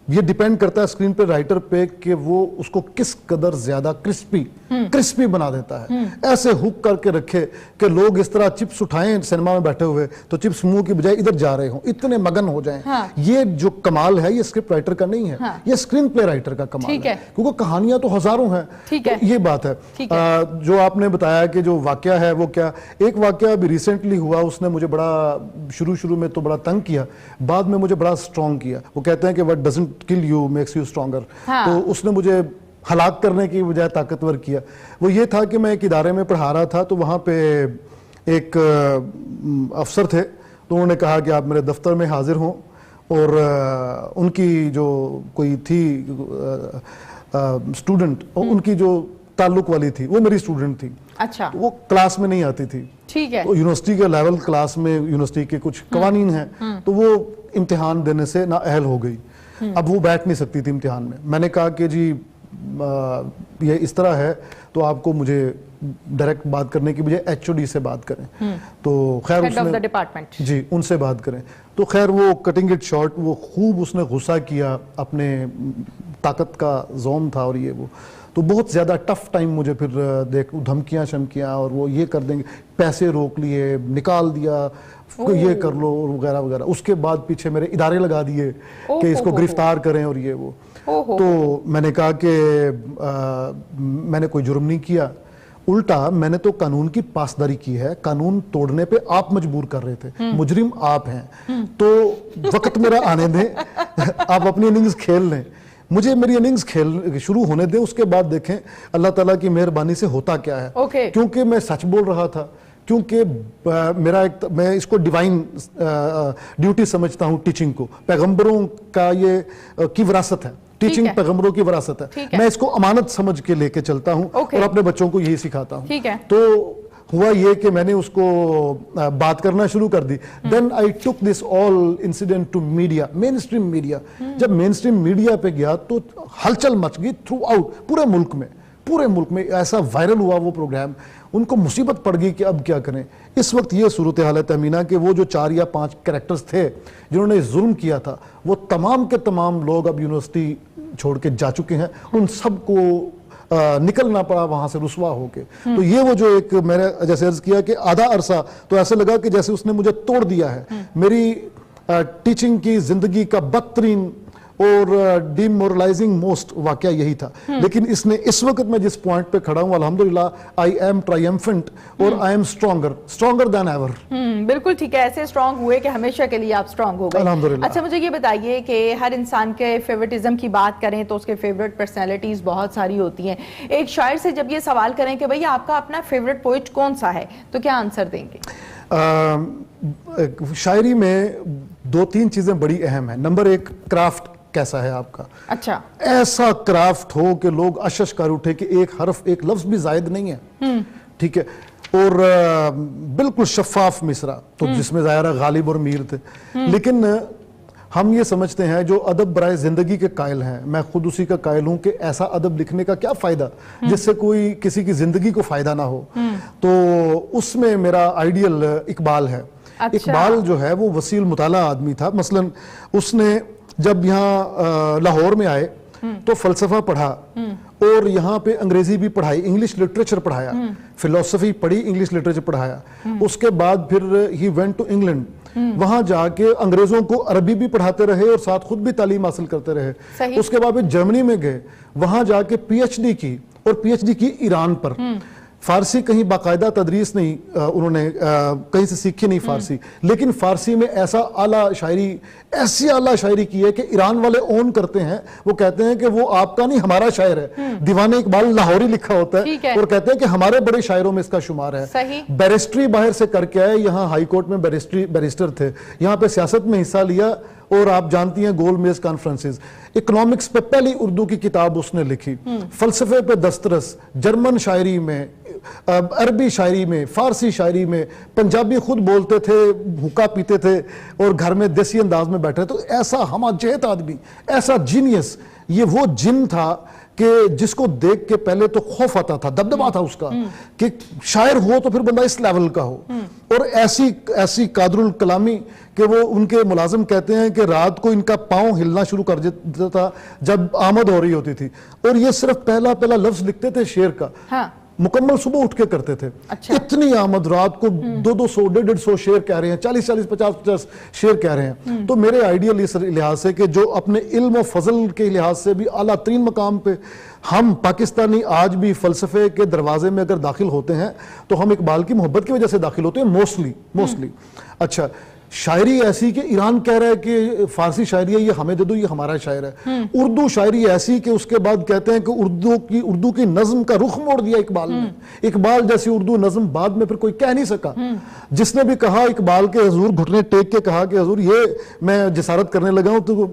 یہ ڈیپینڈ کرتا ہے اسکرین پہ رائٹر پہ کہ وہ اس کو کس قدر زیادہ کرسپی بنا دیتا ہے، ایسے ہک کر کے رکھے کہ لوگ اس طرح چپس اٹھائیں سینما میں بیٹھے ہوئے تو چپس منہ کی بجائے ادھر جا رہے ہوں، اتنے مگن ہو جائیں. یہ جو کمال ہے یہ اسکرپٹ رائٹر کا نہیں ہے، یہ اسکرین پلے رائٹر کا کمال ہے، کیونکہ کہانیاں تو ہزاروں ہیں. یہ بات ہے. جو آپ نے بتایا کہ جو واقعہ ہے وہ کیا، ایک واقعہ ابھی ریسنٹلی ہوا، اس نے مجھے بڑا شروع میں تو بڑا تنگ کیا، بعد میں مجھے بڑا اسٹرانگ کیا. وہ کہتے ہیں کہ what doesn't kill you makes you stronger. تو اس نے مجھے ہلاک کرنے کی بجائے طاقتور کیا. وہ یہ تھا کہ میں ایک ادارے میں پڑھا رہا تھا، تو وہاں پہ ایک افسر تھے، تو انہوں نے کہا کہ آپ میرے دفتر میں حاضر ہوں، اور ان کی جو کوئی تھی اسٹوڈنٹ، ان کی جو تعلق والی تھی وہ میری اسٹوڈنٹ تھی. اچھا وہ کلاس میں نہیں آتی تھی. ٹھیک ہے. یونیورسٹی کے لیول کلاس میں یونیورسٹی کے کچھ قوانین ہیں، تو وہ امتحان دینے سے نااہل ہو گئی. اب وہ بیٹھ نہیں سکتی تھی امتحان میں. میں نے کہا کہ جی یہ اس طرح ہے، تو آپ کو مجھے ڈائریکٹ بات کرنے کی بجائے ایچ او ڈی سے بات کریں. تو خیر اس نے جی ان سے بات کریں. تو خیر وہ کٹنگ اٹ شارٹ، وہ خوب اس نے غصہ کیا، اپنے طاقت کا زوم تھا، اور یہ وہ تو بہت زیادہ ٹف ٹائم مجھے پھر دیکھ، دھمکیاں شمکیاں، اور وہ یہ کر دیں گے، پیسے روک لیے، نکال دیا، یہ کر لو اور وغیرہ وغیرہ. اس کے بعد پیچھے میرے ادارے لگا دیے کہ اس کو گرفتار کریں اور یہ وہ. تو میں نے کہا کہ میں نے کوئی جرم نہیں کیا، الٹا میں نے تو قانون کی پاسداری کی ہے، قانون توڑنے پہ آپ مجبور کر رہے تھے، مجرم آپ ہیں، تو وقت میرا آنے دیں، آپ اپنی اننگز کھیل لیں، مجھے میری اننگز کھیل شروع ہونے دیں، اس کے بعد دیکھیں اللہ تعالیٰ کی مہربانی سے ہوتا کیا ہے. کیونکہ میں سچ بول رہا تھا، کیونکہ میرا ایک میں اس کو ڈیوائن ڈیوٹی سمجھتا ہوں، ٹیچنگ کو، پیغمبروں کا یہ کی وراثت ہے، ٹیچنگ پیغمبروں کی وراثت ہے. میں اس کو امانت سمجھ کے لے کے چلتا ہوں اور اپنے بچوں کو یہی سکھاتا ہوں. تو ہوا یہ کہ میں نے اس کو بات کرنا شروع کر دی. Then I took this all incident to media, mainstream media. جب مین اسٹریم میڈیا پہ گیا تو ہلچل مچ گئی تھرو آؤٹ، پورے ملک میں ایسا وائرل ہوا وہ پروگرام. ان کو مصیبت پڑ گئی کہ اب کیا کریں. اس وقت یہ صورتحال ہے تہمینہ کہ وہ جو 4 یا 5 کریکٹرز تھے جنہوں نے ظلم کیا تھا، وہ تمام کے تمام لوگ اب یونیورسٹی چھوڑ کے جا چکے ہیں. ان سب کو نکلنا پڑا وہاں سے رسوا ہو کے. تو یہ وہ جو ایک میں نے جیسے عرض کیا کہ آدھا عرصہ تو ایسے لگا کہ جیسے اس نے مجھے توڑ دیا ہے. میری ٹیچنگ کی زندگی کا بدترین اور ڈیمورلائزنگ موسٹ واقعہ یہی تھا. لیکن اس نے اس وقت میں جس پوائنٹ پہ کھڑا ہوں الحمدللہ آئی ایم ٹرائمفنٹ اور I am stronger than ever. بالکل ٹھیک ہے، ایسے اسٹرانگ ہوئے کہ ہمیشہ کے لیے آپ اسٹرانگ ہو گئے الحمدللہ. اچھا مجھے یہ بتائیے کہ ہر انسان کے فیورٹزم کی بات کریں تو اس کے فیورٹ پرسنالٹیز بہت ساری ہوتی ہیں. ایک شاعر سے جب یہ سوال کریں کہ بھئی آپ کا اپنا فیورٹ پوئٹ کون سا ہے تو کیا آنسر دیں گے؟ شاعری میں 2-3 چیزیں بڑی اہم ہیں. نمبر 1 کرافٹ کیسا ہے آپ کا. اچھا, ایسا کرافٹ ہو کہ لوگ اشش کر اٹھے کہ ایک حرف ایک لفظ بھی زائد نہیں ہے, ٹھیک ہے, اور بالکل شفاف مصرع, تو جس میں ظاہرہ غالب اور میر تھے. لیکن ہم یہ سمجھتے ہیں جو ادب برائے زندگی کے قائل ہیں, میں خود اسی کا قائل ہوں کہ ایسا ادب لکھنے کا کیا فائدہ جس سے کوئی کسی کی زندگی کو فائدہ نہ ہو. تو اس میں میرا آئیڈیل اقبال ہے. اقبال جو ہے وہ وسیع المطالعہ آدمی تھا. مثلا اس نے جب یہاں لاہور میں آئے تو فلسفہ پڑھا اور یہاں پہ انگریزی بھی پڑھائی, انگلش لٹریچر پڑھایا, فلسفی پڑھی, انگلش لٹریچر پڑھایا. اس کے بعد پھر ہی وینٹ ٹو انگلینڈ, وہاں جا کے انگریزوں کو عربی بھی پڑھاتے رہے اور ساتھ خود بھی تعلیم حاصل کرتے رہے. اس کے بعد پھر جرمنی میں گئے, وہاں جا کے پی ایچ ڈی کی, اور پی ایچ ڈی کی ایران پر. فارسی کہیں باقاعدہ تدریس نہیں, انہوں نے کہیں سے سیکھی نہیں فارسی, لیکن فارسی میں ایسا اعلیٰ شاعری, ایسی اعلیٰ شاعری کی ہے کہ ایران والے اون کرتے ہیں. وہ کہتے ہیں کہ وہ آپ کا نہیں ہمارا شاعر ہے. دیوان اقبال لاہوری لکھا ہوتا ہے اور کہتے ہیں کہ ہمارے بڑے شاعروں میں اس کا شمار ہے. بیرسٹری باہر سے کر کے آئے, یہاں ہائی کورٹ میں بیرسٹر تھے, یہاں پہ سیاست میں حصہ لیا, اور آپ جانتی ہیں گول میز کانفرنسز. اکنامکس پہ پہلی اردو کی کتاب اس نے لکھی, فلسفے پہ دسترس, جرمن شاعری میں, عربی شاعری میں, فارسی شاعری میں, پنجابی خود بولتے تھے, حقہ پیتے تھے اور گھر میں دیسی انداز میں بیٹھے. تو ایسا ہمہ جہت آدمی, ایسا جینیس, یہ وہ جن تھا کہ جس کو دیکھ کے پہلے تو خوف آتا تھا, دبدبا تھا اس کا کہ شاعر ہو تو پھر بندہ اس لیول کا ہو. اور ایسی قادر الکلامی کہ وہ ان کے ملازم کہتے ہیں کہ رات کو ان کا پاؤں ہلنا شروع کر دیتا تھا جب آمد ہو رہی ہوتی تھی, اور یہ صرف پہلا لفظ لکھتے تھے شعر کا, مکمل صبح اٹھ کے کرتے تھے. اتنی آمد, رات کو 200 150 شعر کہہ رہے ہیں, 40 50 شعر کہہ رہے ہیں. تو میرے آئیڈیل اس لحاظ سے کہ جو اپنے علم و فضل کے لحاظ سے بھی اعلیٰ ترین مقام پہ, ہم پاکستانی آج بھی فلسفے کے دروازے میں اگر داخل ہوتے ہیں تو ہم اقبال کی محبت کی وجہ سے داخل ہوتے ہیں موسٹلی. اچھا, شاعری ایسی کہ ایران کہہ رہا ہے کہ فارسی شاعری ہے, یہ ہمیں دے دو, یہ ہمارا شاعر ہے. اردو شاعری ایسی کہ اس کے بعد کہتے ہیں کہ اردو کی نظم کا رخ موڑ دیا اقبال نے. اقبال جیسی اردو نظم بعد میں پھر کوئی کہہ نہیں سکا. جس نے بھی کہا اقبال کے حضور گھٹنے ٹیک کے کہا کہ حضور یہ میں جسارت کرنے لگا ہوں تو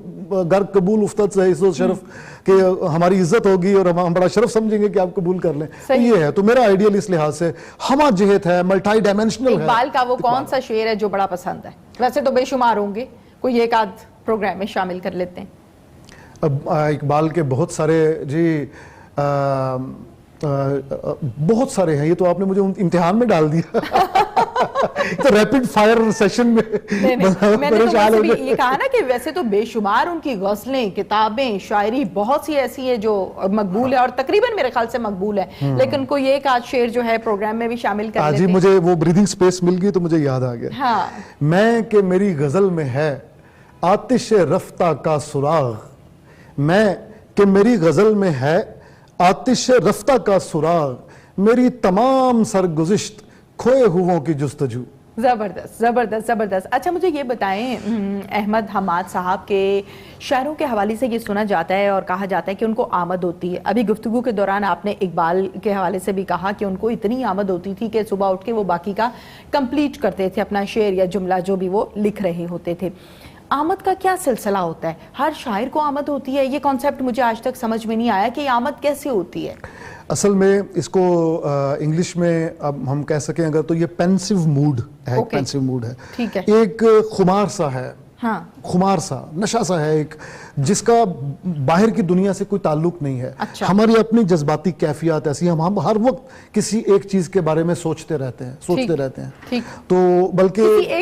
گر قبول افتد سے عزت و شرف, کہ ہماری عزت ہوگی اور ہم بڑا شرف سمجھیں گے کہ آپ قبول کر لیں. یہ ہے. تو میرا آئیڈیل اس لحاظ سے ہمہ جہت ہے, ملٹائی ڈائمینشنل ہے. اقبال کا وہ کون سا شعر ہے جو بڑا پسند ہے؟ ویسے تو بے شمار ہوں گے, کوئی ایک آدھ پروگرام میں شامل کر لیتے ہیں. اب اقبال کے بہت سارے, جی بہت سارے ہیں. یہ تو آپ نے مجھے امتحان میں ڈال دیا. تو ریپڈ فائر سیشن میں میں نے تو یہ کہا نا کہ ویسے تو بے شمار ان کی غزلیں, کتابیں, شاعری بہت سی ایسی ہے جو مقبول ہے, اور تقریباً میرے خیال سے مقبول ہے, لیکن کوئی ایک آدھ شعر جو ہے پروگرام میں بھی شامل کر لیتے ہیں. جی مجھے وہ بریدنگ سپیس مل گئی تو مجھے یاد آ گیا. میں کہ میری غزل میں ہے آتش رفتہ کا سراغ, میں کہ میری غزل میں ہے آتش رفتہ کا سراغ, میری تمام سرگزشت کھوئے ہوں کی جستجو. زبردست زبردست زبردست. اچھا مجھے یہ بتائیں, احمد حماد صاحب کے شاعروں کے حوالے سے یہ سنا جاتا ہے اور کہا جاتا ہے کہ ان کو آمد ہوتی ہے. ابھی گفتگو کے دوران آپ نے اقبال کے حوالے سے بھی کہا کہ ان کو اتنی آمد ہوتی تھی کہ صبح اٹھ کے وہ باقی کا کمپلیٹ کرتے تھے, اپنا شعر یا جملہ جو بھی وہ لکھ رہے ہوتے تھے. آمد کا کیا سلسلہ ہوتا ہے؟ ہر شاعر کو آمد ہوتی ہے؟ یہ کانسیپٹ مجھے آج تک سمجھ میں نہیں آیا کہ آمد کیسے ہوتی ہے. اصل میں اس کو انگلش میں اب ہم کہہ سکیں اگر تو یہ پینسیو موڈ ہے, ایک پینسیو موڈ ہے, ایک خمار سا ہے, خمار سا, نشہ سا ہے ایک, جس کا باہر کی دنیا سے کوئی تعلق نہیں ہے. ہماری اپنی جذباتی کیفیات ایسی ہیں, ہم ہر وقت کسی ایک چیز کے بارے میں سوچتے رہتے ہیں, تو بلکہ کسی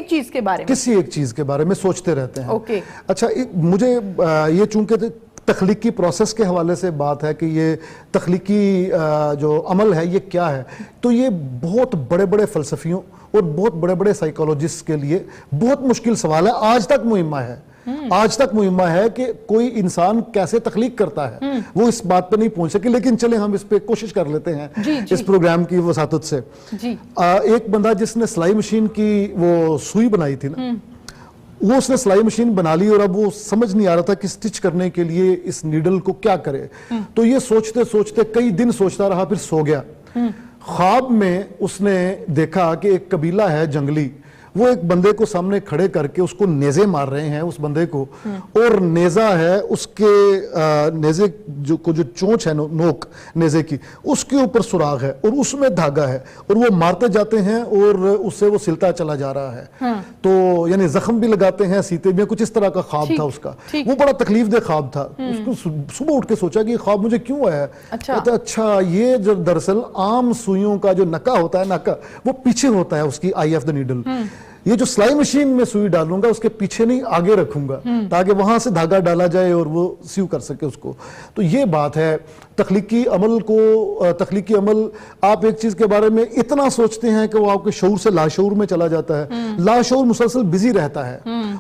ایک چیز کے بارے میں سوچتے رہتے ہیں. اچھا مجھے یہ چونکہ تخلیقی پروسیس کے حوالے سے بات ہے کہ یہ تخلیقی جو عمل ہے یہ کیا ہے, تو یہ بہت بڑے بڑے فلسفیوں اور بہت بڑے بڑے سائیکالوجسٹ کے لیے بہت مشکل سوال ہے. آج تک مہمہ ہے کہ کوئی انسان کیسے تخلیق کرتا ہے, وہ اس بات پہ نہیں پہنچ سکے. لیکن چلیں ہم اس پہ کوشش کر لیتے ہیں اس پروگرام کی وساطت سے. ایک بندہ جس نے سلائی مشین کی وہ سوئی بنائی تھی نا, وہ اس نے سلائی مشین بنا لی اور اب وہ سمجھ نہیں آ رہا تھا کہ سٹچ کرنے کے لیے اس نیڈل کو کیا کرے. تو یہ سوچتے سوچتے کئی دن سوچتا رہا, پھر سو گیا. خواب میں اس نے دیکھا کہ ایک قبیلہ ہے جنگلی, وہ ایک بندے کو سامنے کھڑے کر کے اس کو نیزے مار رہے ہیں اس بندے کو, اور نیزہ ہے اس کے نیزے جو چونچ ہے نوک نیزے کی, اس کے اوپر سراغ ہے اور اس میں دھاگا ہے, اور وہ مارتے جاتے ہیں اور اس سے وہ سلتا چلا جا رہا ہے. تو یعنی زخم بھی لگاتے ہیں, سیتے بھی, کچھ اس طرح کا خواب تھا اس کا. وہ بڑا تکلیف دہ خواب تھا. اس کو صبح اٹھ کے سوچا کہ یہ خواب مجھے کیوں آیا ہے. اچھا یہ جو دراصل عام سوئیوں کا جو نکا ہوتا ہے, نکا وہ پیچھے ہوتا ہے اس کی آئی آف دا نیڈل. یہ جو سلائی مشین میں سوئی ڈالوں گا اس کے پیچھے نہیں آگے رکھوں گا تاکہ وہاں سے دھاگا ڈالا جائے اور وہ سیو کر سکے اس کو. تو یہ بات ہے تخلیقی عمل آپ ایک چیز کے بارے میں اتنا سوچتے ہیں کہ وہ آپ کے شعور سے لاشعور میں چلا جاتا ہے. لاشعور مسلسل بزی رہتا ہے,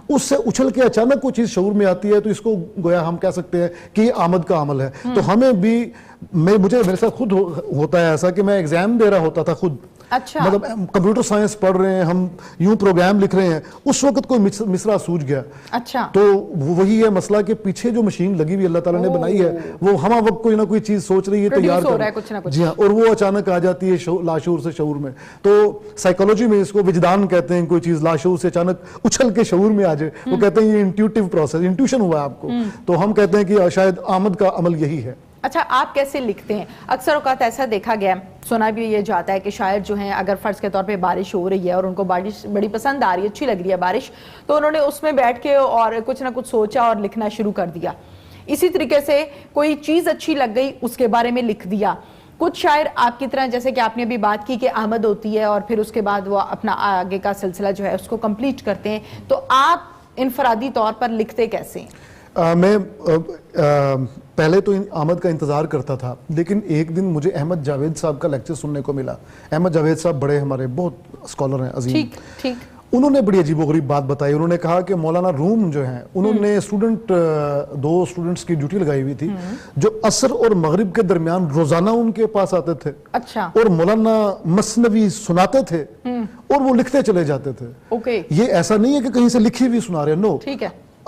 اس سے اچھل کے اچانک کوئی چیز شعور میں آتی ہے تو اس کو گویا ہم کہہ سکتے ہیں کہ یہ آمد کا عمل ہے. تو ہمیں بھی میرے ساتھ خود ہوتا ہے ایسا کہ میں ایگزام دے رہا ہوتا تھا خود, مطلب کمپیوٹر سائنس پڑھ رہے ہیں ہم, یوں پروگرام لکھ رہے ہیں, اس وقت کوئی مصرع سوج گیا. تو وہی ہے مسئلہ کہ پیچھے جو مشین لگی ہوئی اللہ تعالیٰ نے بنائی ہے وہ ہمہ وقت کوئی نہ کوئی چیز سوچ رہی ہے, تیار کر رہا ہے. جی ہاں, اور وہ اچانک آ جاتی ہے لاشعور سے شعور میں. تو سائیکالوجی میں اس کو وجدان کہتے ہیں, کوئی چیز لاشعور سے اچانک اچھل کے شعور میں آ جائے, وہ کہتے ہیں یہ انٹیوٹیو پروسیس, انٹیوشن ہوا ہے آپ کو. تو ہم کہتے ہیں کہ شاید آمد کا عمل یہی ہے. اچھا, آپ کیسے لکھتے ہیں؟ اکثر اوقات ایسا دیکھا گیا, سنا بھی یہ جاتا ہے کہ شاعر جو ہیں اگر فرض کے طور پہ بارش ہو رہی ہے اور ان کو بارش بڑی پسند آ رہی ہے, اچھی لگ رہی ہے بارش, تو انہوں نے اس میں بیٹھ کے اور کچھ نہ کچھ سوچا اور لکھنا شروع کر دیا. اسی طریقے سے کوئی چیز اچھی لگ گئی اس کے بارے میں لکھ دیا. کچھ شاعر آپ کی طرح, جیسے کہ آپ نے ابھی بات کی کہ آمد ہوتی ہے اور پھر اس کے بعد وہ اپنا آگے کا سلسلہ جو ہے اس کو کمپلیٹ کرتے ہیں, تو آپ انفرادی طور پر لکھتے کیسے ہیں؟ میں پہلے تو آمد کا انتظار کرتا تھا, لیکن ایک دن مجھے احمد جاوید صاحب کا لیکچر سننے کو ملا. احمد جاوید صاحب بڑے ہمارے بہت اسکالر ہیں, عظیم. انہوں نے بڑی عجیب و غریب بات بتائی. انہوں نے کہا کہ مولانا روم جو ہیں انہوں نے دو اسٹوڈنٹس کی ڈیوٹی لگائی ہوئی تھی جو عصر اور مغرب کے درمیان روزانہ ان کے پاس آتے تھے اور مولانا مثنوی سناتے تھے اور وہ لکھتے چلے جاتے تھے. یہ ایسا نہیں ہے کہ کہیں سے لکھی ہوئی سنا رہے, نو,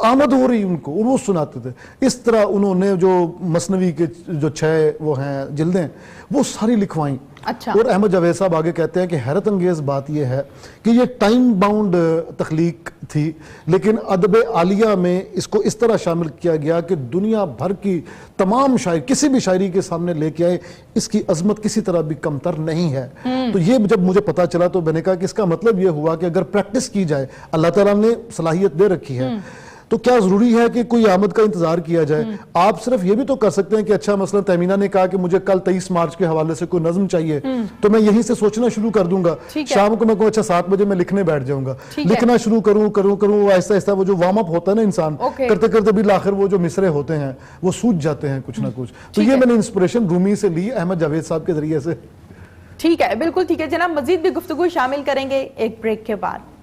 آمد ہو رہی ان کو اور وہ سناتے تھے. اس طرح انہوں نے جو مثنوی کے جو 6 وہ ہیں جلدیں وہ ساری لکھوائیں. اور احمد جاوید صاحب آگے کہتے ہیں کہ حیرت انگیز بات یہ ہے کہ یہ ٹائم باؤنڈ تخلیق تھی, لیکن ادب عالیہ میں اس کو اس طرح شامل کیا گیا کہ دنیا بھر کی تمام شاعر کسی بھی شاعری کے سامنے لے کے آئے, اس کی عظمت کسی طرح بھی کمتر نہیں ہے. تو یہ جب مجھے پتا چلا تو میں نے کہا کہ اس کا مطلب یہ ہوا کہ اگر پریکٹس کی جائے, اللہ تعالیٰ نے صلاحیت دے رکھی ہے, تو کیا ضروری ہے کہ کوئی آمد کا انتظار کیا جائے؟ آپ صرف یہ بھی تو کر سکتے ہیں کہ اچھا مثلا تیمینہ نے کہا کہ مجھے کل 23 مارچ کے حوالے سے کوئی نظم چاہیے, تو میں یہیں سے سوچنا شروع کر دوں گا. شام کو میں کہوں اچھا 7 بجے میں لکھنے بیٹھ جاؤں گا, لکھنا شروع کروں آہستہ آہستہ وہ جو وارم اپ ہوتا ہے نا انسان کرتے کرتے بھی آخر وہ جو مصرے ہوتے ہیں وہ سوچ جاتے ہیں کچھ نہ کچھ. تو یہ میں نے انسپریشن رومی سے لی, احمد جاوید صاحب کے ذریعے سے. ٹھیک ہے, بالکل ٹھیک ہے جناب. مزید بھی گفتگو شامل کریں گے ایک بریک کے بعد.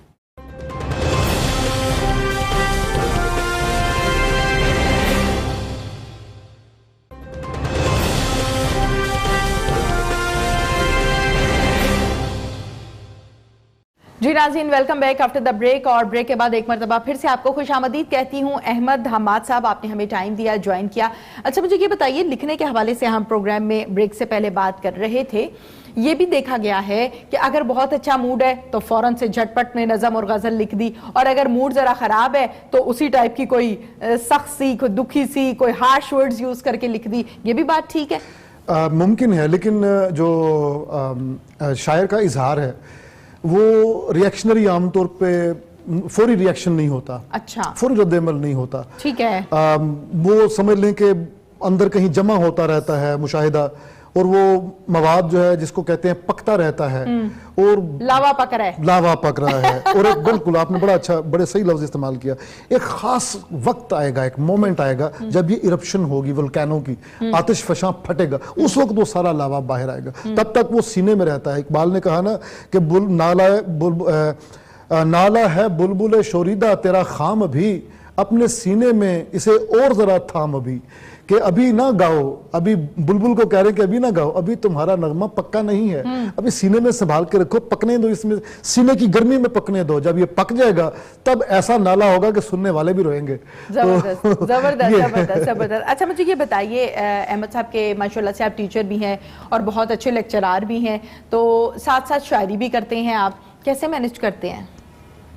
جی ناظرین, welcome back after the break. اور بریک کے بعد ایک مرتبہ پھر سے آپ کو خوش آمدید کہتی ہوں. احمد حماد صاحب, آپ نے ہمیں ٹائم دیا, جوائن کیا. اچھا مجھے یہ بتائیے, لکھنے کے حوالے سے ہم پروگرام میں بریک سے پہلے بات کر رہے تھے, یہ بھی دیکھا گیا ہے کہ اگر بہت اچھا موڈ ہے تو فوراً سے جھٹ پٹ میں نظم اور غزل لکھ دی, اور اگر موڈ ذرا خراب ہے تو اسی ٹائپ کی کوئی سخت سی, کوئی دکھی سی, کوئی ہارش ورڈز یوز کر کے لکھ دی. یہ بھی بات ٹھیک ہے؟ ممکن ہے, لیکن جو شاعر کا اظہار ہے وہ ریاکشنری عام طور پہ فوری ریاکشن نہیں ہوتا, فوری رد عمل نہیں ہوتا. ٹھیک ہے, وہ سمجھ لیں کہ اندر کہیں جمع ہوتا رہتا ہے مشاہدہ, اور وہ مواد جو ہے جس کو کہتے ہیں پکتا رہتا ہے, اور لاوا پک رہا ہے. اور ایک بالکل آپ نے بڑے صحیح لفظ استعمال کیا, ایک خاص وقت آئے گا, ایک مومنٹ آئے گا جب یہ ایرپشن ہوگی ولکینوں کی, آتش فشاں پھٹے گا, اس وقت وہ سارا لاوا باہر آئے گا. تب تک وہ سینے میں رہتا ہے. اقبال نے کہا نا کہ نالا ہے بلبل شوریدہ تیرا خام ابھی, اپنے سینے میں اسے اور ذرا تھام ابھی, کہ ابھی نہ گاؤ. ابھی بلبل کو کہہ رہے ہیں کہ ابھی نہ گاؤ, ابھی تمہارا نغمہ پکا نہیں ہے, ابھی سینے میں سنبھال کے رکھو, پکنے دو, اس میں سینے کی گرمی میں پکنے دو. جب یہ پک جائے گا تب ایسا نالا ہوگا کہ سننے والے بھی روئیں گے. زبردست. اچھا مجھے یہ بتائیے, احمد صاحب کے ماشاءاللہ سے آپ ٹیچر بھی ہیں اور بہت اچھے لیکچرار بھی ہیں, تو ساتھ ساتھ شاعری بھی کرتے ہیں, آپ کیسے مینج کرتے ہیں؟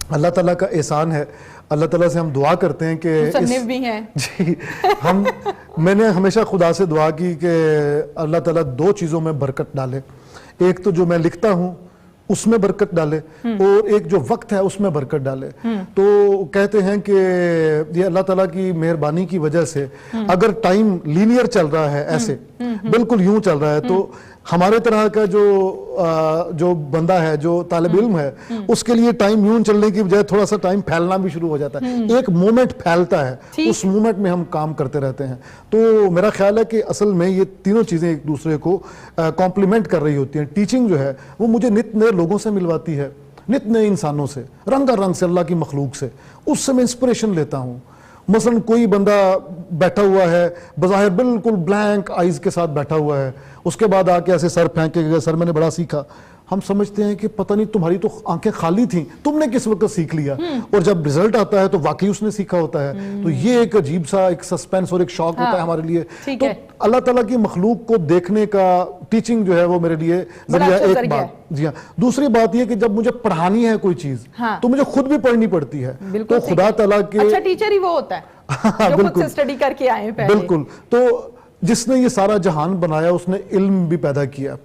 اللہ تعالیٰ کا احسان ہے. اللہ تعالیٰ سے ہم دعا کرتے ہیں کہ مصنف بھی ہیں جی میں نے ہمیشہ خدا سے دعا کی کہ اللہ تعالیٰ 2 چیزوں میں برکت ڈالے. ایک تو جو میں لکھتا ہوں اس میں برکت ڈالے, اور ایک جو وقت ہے اس میں برکت ڈالے. تو کہتے ہیں کہ یہ اللہ تعالیٰ کی مہربانی کی وجہ سے اگر ٹائم لینئر چل رہا ہے, ایسے بالکل یوں چل رہا ہے, تو ہمارے طرح کا جو بندہ ہے, جو طالب علم ہے, اس کے لیے ٹائم یوں چلنے کی بجائے تھوڑا سا ٹائم پھیلنا بھی شروع ہو جاتا ہے. ایک مومنٹ پھیلتا ہے, اس مومنٹ میں ہم کام کرتے رہتے ہیں. تو میرا خیال ہے کہ اصل میں یہ تینوں چیزیں ایک دوسرے کو کمپلیمنٹ کر رہی ہوتی ہیں. ٹیچنگ جو ہے وہ مجھے نت نئے لوگوں سے ملواتی ہے, نت نئے انسانوں سے, رنگا رنگ سے, اللہ کی مخلوق سے. اس سے میں انسپریشن لیتا ہوں. مثلا کوئی بندہ بیٹھا ہوا ہے بظاہر بالکل بلینک آئیز کے ساتھ بیٹھا ہوا ہے, اس کے بعد آ کے ایسے سر پھینکے گئے, سر میں نے بڑا سیکھا. ہم سمجھتے ہیں کہ پتہ نہیں تمہاری تو آنکھیں خالی تھیں, تم نے کس وقت سیکھ لیا, اور جب رزلٹ آتا ہے تو واقعی اس نے سیکھا ہوتا ہے. تو یہ ایک عجیب سا ایک سسپینس اور ایک شوق ہوتا ہے ہمارے لیے. تو اللہ تعالیٰ کی مخلوق کو دیکھنے کا ٹیچنگ جو ہے وہ میرے لیے ذریعہ ایک بات. جی ہاں, دوسری بات یہ کہ جب مجھے پڑھانی ہے کوئی چیز تو مجھے خود بھی پڑھنی پڑتی ہے. تو خدا تعالیٰ کے اچھا ٹیچر ہی وہ ہوتا ہے جو خود سے اسٹڈی کر کے آئے پہلے. بالکل. تو جس نے یہ سارا جہان بنایا اس نے علم بھی پیدا کیا,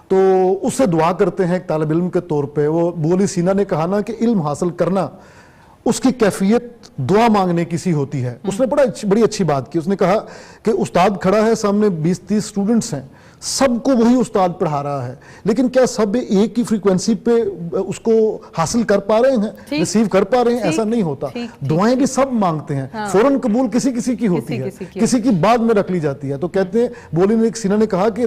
تو اس سے دعا کرتے ہیں ایک طالب علم کے طور پہ. وہ بولی سینا نے کہا نا کہ علم حاصل کرنا اس کی کیفیت دعا مانگنے کی سی ہوتی ہے. اس نے بڑی اچھی بات کی. اس نے کہا کہ استاد کھڑا ہے, سامنے 20-30 اسٹوڈنٹس ہیں, سب کو وہی استاد پڑھا رہا ہے, لیکن کیا سب ایک ہی فریکوینسی پہ اس کو حاصل کر پا رہے ہیں, ریسیو کر پا رہے ہیں؟ ایسا نہیں ہوتا. دعائیں بھی سب مانگتے ہیں, فوراً قبول کسی کی ہوتی ہے, کسی کی بعد میں رکھ لی جاتی ہے. تو کہتے ہیں بولی سینا نے کہا کہ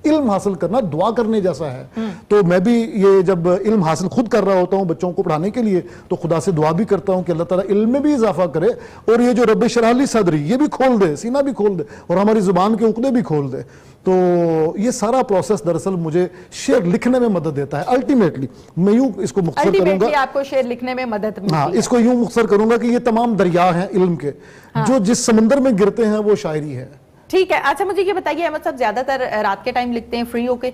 علم حاصل کرنا دعا کرنے جیسا ہے. تو میں بھی یہ جب علم حاصل خود کر رہا ہوتا ہوں بچوں کو پڑھانے کے لیے, تو خدا سے دعا بھی کرتا ہوں کہ اللہ تعالیٰ علم میں بھی اضافہ کرے, اور یہ جو رب اشرح لی صدری یہ بھی کھول دے, سینہ بھی کھول دے, اور ہماری زبان کے عقدے بھی کھول دے. تو یہ سارا پروسیس دراصل مجھے شعر لکھنے میں مدد دیتا ہے. الٹیمیٹلی میں یوں اس کو مختصر کروں گا, آپ کو شعر لکھنے میں مدد ملتی ہے. ہاں, اس کو یوں مختصر کروں گا کہ یہ تمام دریا ہیں علم کے, جو جس سمندر میں گرتے ہیں وہ شاعری ہے. ٹھیک ہے. اچھا مجھے یہ بتائیے احمد صاحب, زیادہ تر رات کے ٹائم لکھتے ہیں فری ہو کے؟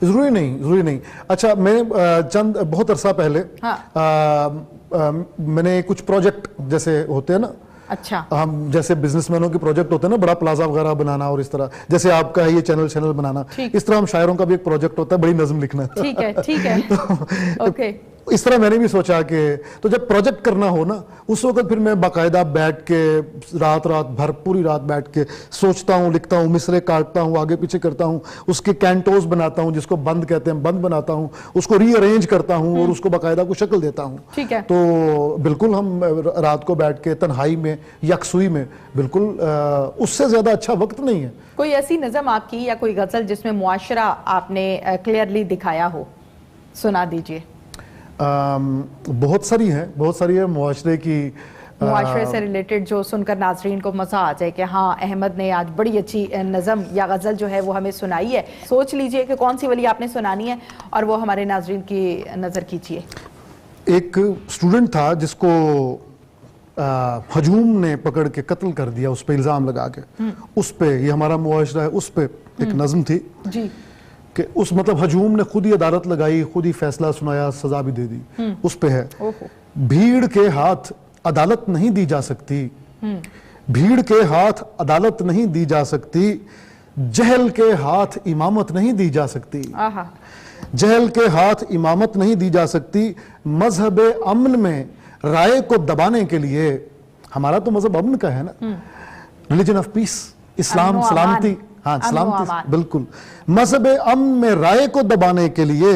ضروری نہیں. اچھا میں بہت عرصہ پہلے میں نے کچھ پروجیکٹ جیسے ہوتے ہیں نا, اچھا ہم جیسے بزنس مینوں کے پروجیکٹ ہوتے ہیں نا, بڑا پلازا وغیرہ بنانا, اور اس طرح جیسے آپ کا ہے یہ چینل بنانا, اس طرح ہم شاعروں کا بھی ایک پروجیکٹ ہوتا ہے بڑی نظم لکھنا. ٹھیک ہے اوکے. اس طرح میں نے بھی سوچا کہ تو جب پروجیکٹ کرنا ہو نا, اس وقت پھر میں باقاعدہ بیٹھ کے رات بھر پوری رات بیٹھ کے سوچتا ہوں, لکھتا ہوں, مصرے کاٹتا ہوں, آگے پیچھے کرتا ہوں, اس کے کینٹوز بناتا ہوں, جس کو بند کہتے ہیں, بند بناتا ہوں, اس کو ری ارینج کرتا ہوں, اور اس کو باقاعدہ کو شکل دیتا ہوں. ٹھیک ہے. تو بالکل ہم رات کو بیٹھ کے تنہائی میں, یکسوئی میں, بالکل اس سے زیادہ اچھا وقت نہیں ہے. کوئی ایسی نظم آپ کی یا کوئی غزل جس میں معاشرہ آپ نے کلیئرلی دکھایا ہو, سنا دیجئے. بہت ساری ہے معاشرے کی, معاشرے سے ریلیٹڈ جو سن کر ناظرین کو مزہ آ جائے کہ ہاں احمد نے آج بڑی اچھی نظم یا غزل جو ہے وہ ہمیں سنائی ہے. سوچ لیجئے کہ کون سی والی آپ نے سنانی ہے اور وہ ہمارے ناظرین کی نظر کیجئے. ایک اسٹوڈنٹ تھا جس کو ہجوم نے پکڑ کے قتل کر دیا, اس پہ الزام لگا کے. اس پہ یہ ہمارا معاشرہ ہے, اس پہ ایک نظم تھی جی, کہ اس مطلب ہجوم نے خود ہی عدالت لگائی, خود ہی فیصلہ سنایا, سزا بھی دے دی. اس پہ ہے بھیڑ کے ہاتھ عدالت نہیں دی جا سکتی, بھیڑ کے ہاتھ عدالت نہیں دی جا سکتی, جہل کے ہاتھ امامت نہیں دی جا سکتی, جہل کے ہاتھ امامت نہیں دی جا سکتی. مذہب امن میں رائے کو دبانے کے لیے, ہمارا تو مذہب امن کا ہے نا, ریلیجن آف پیس, اسلام سلامتی, ہاں سلامتی, بالکل. مذہب امن میں رائے کو دبانے کے لیے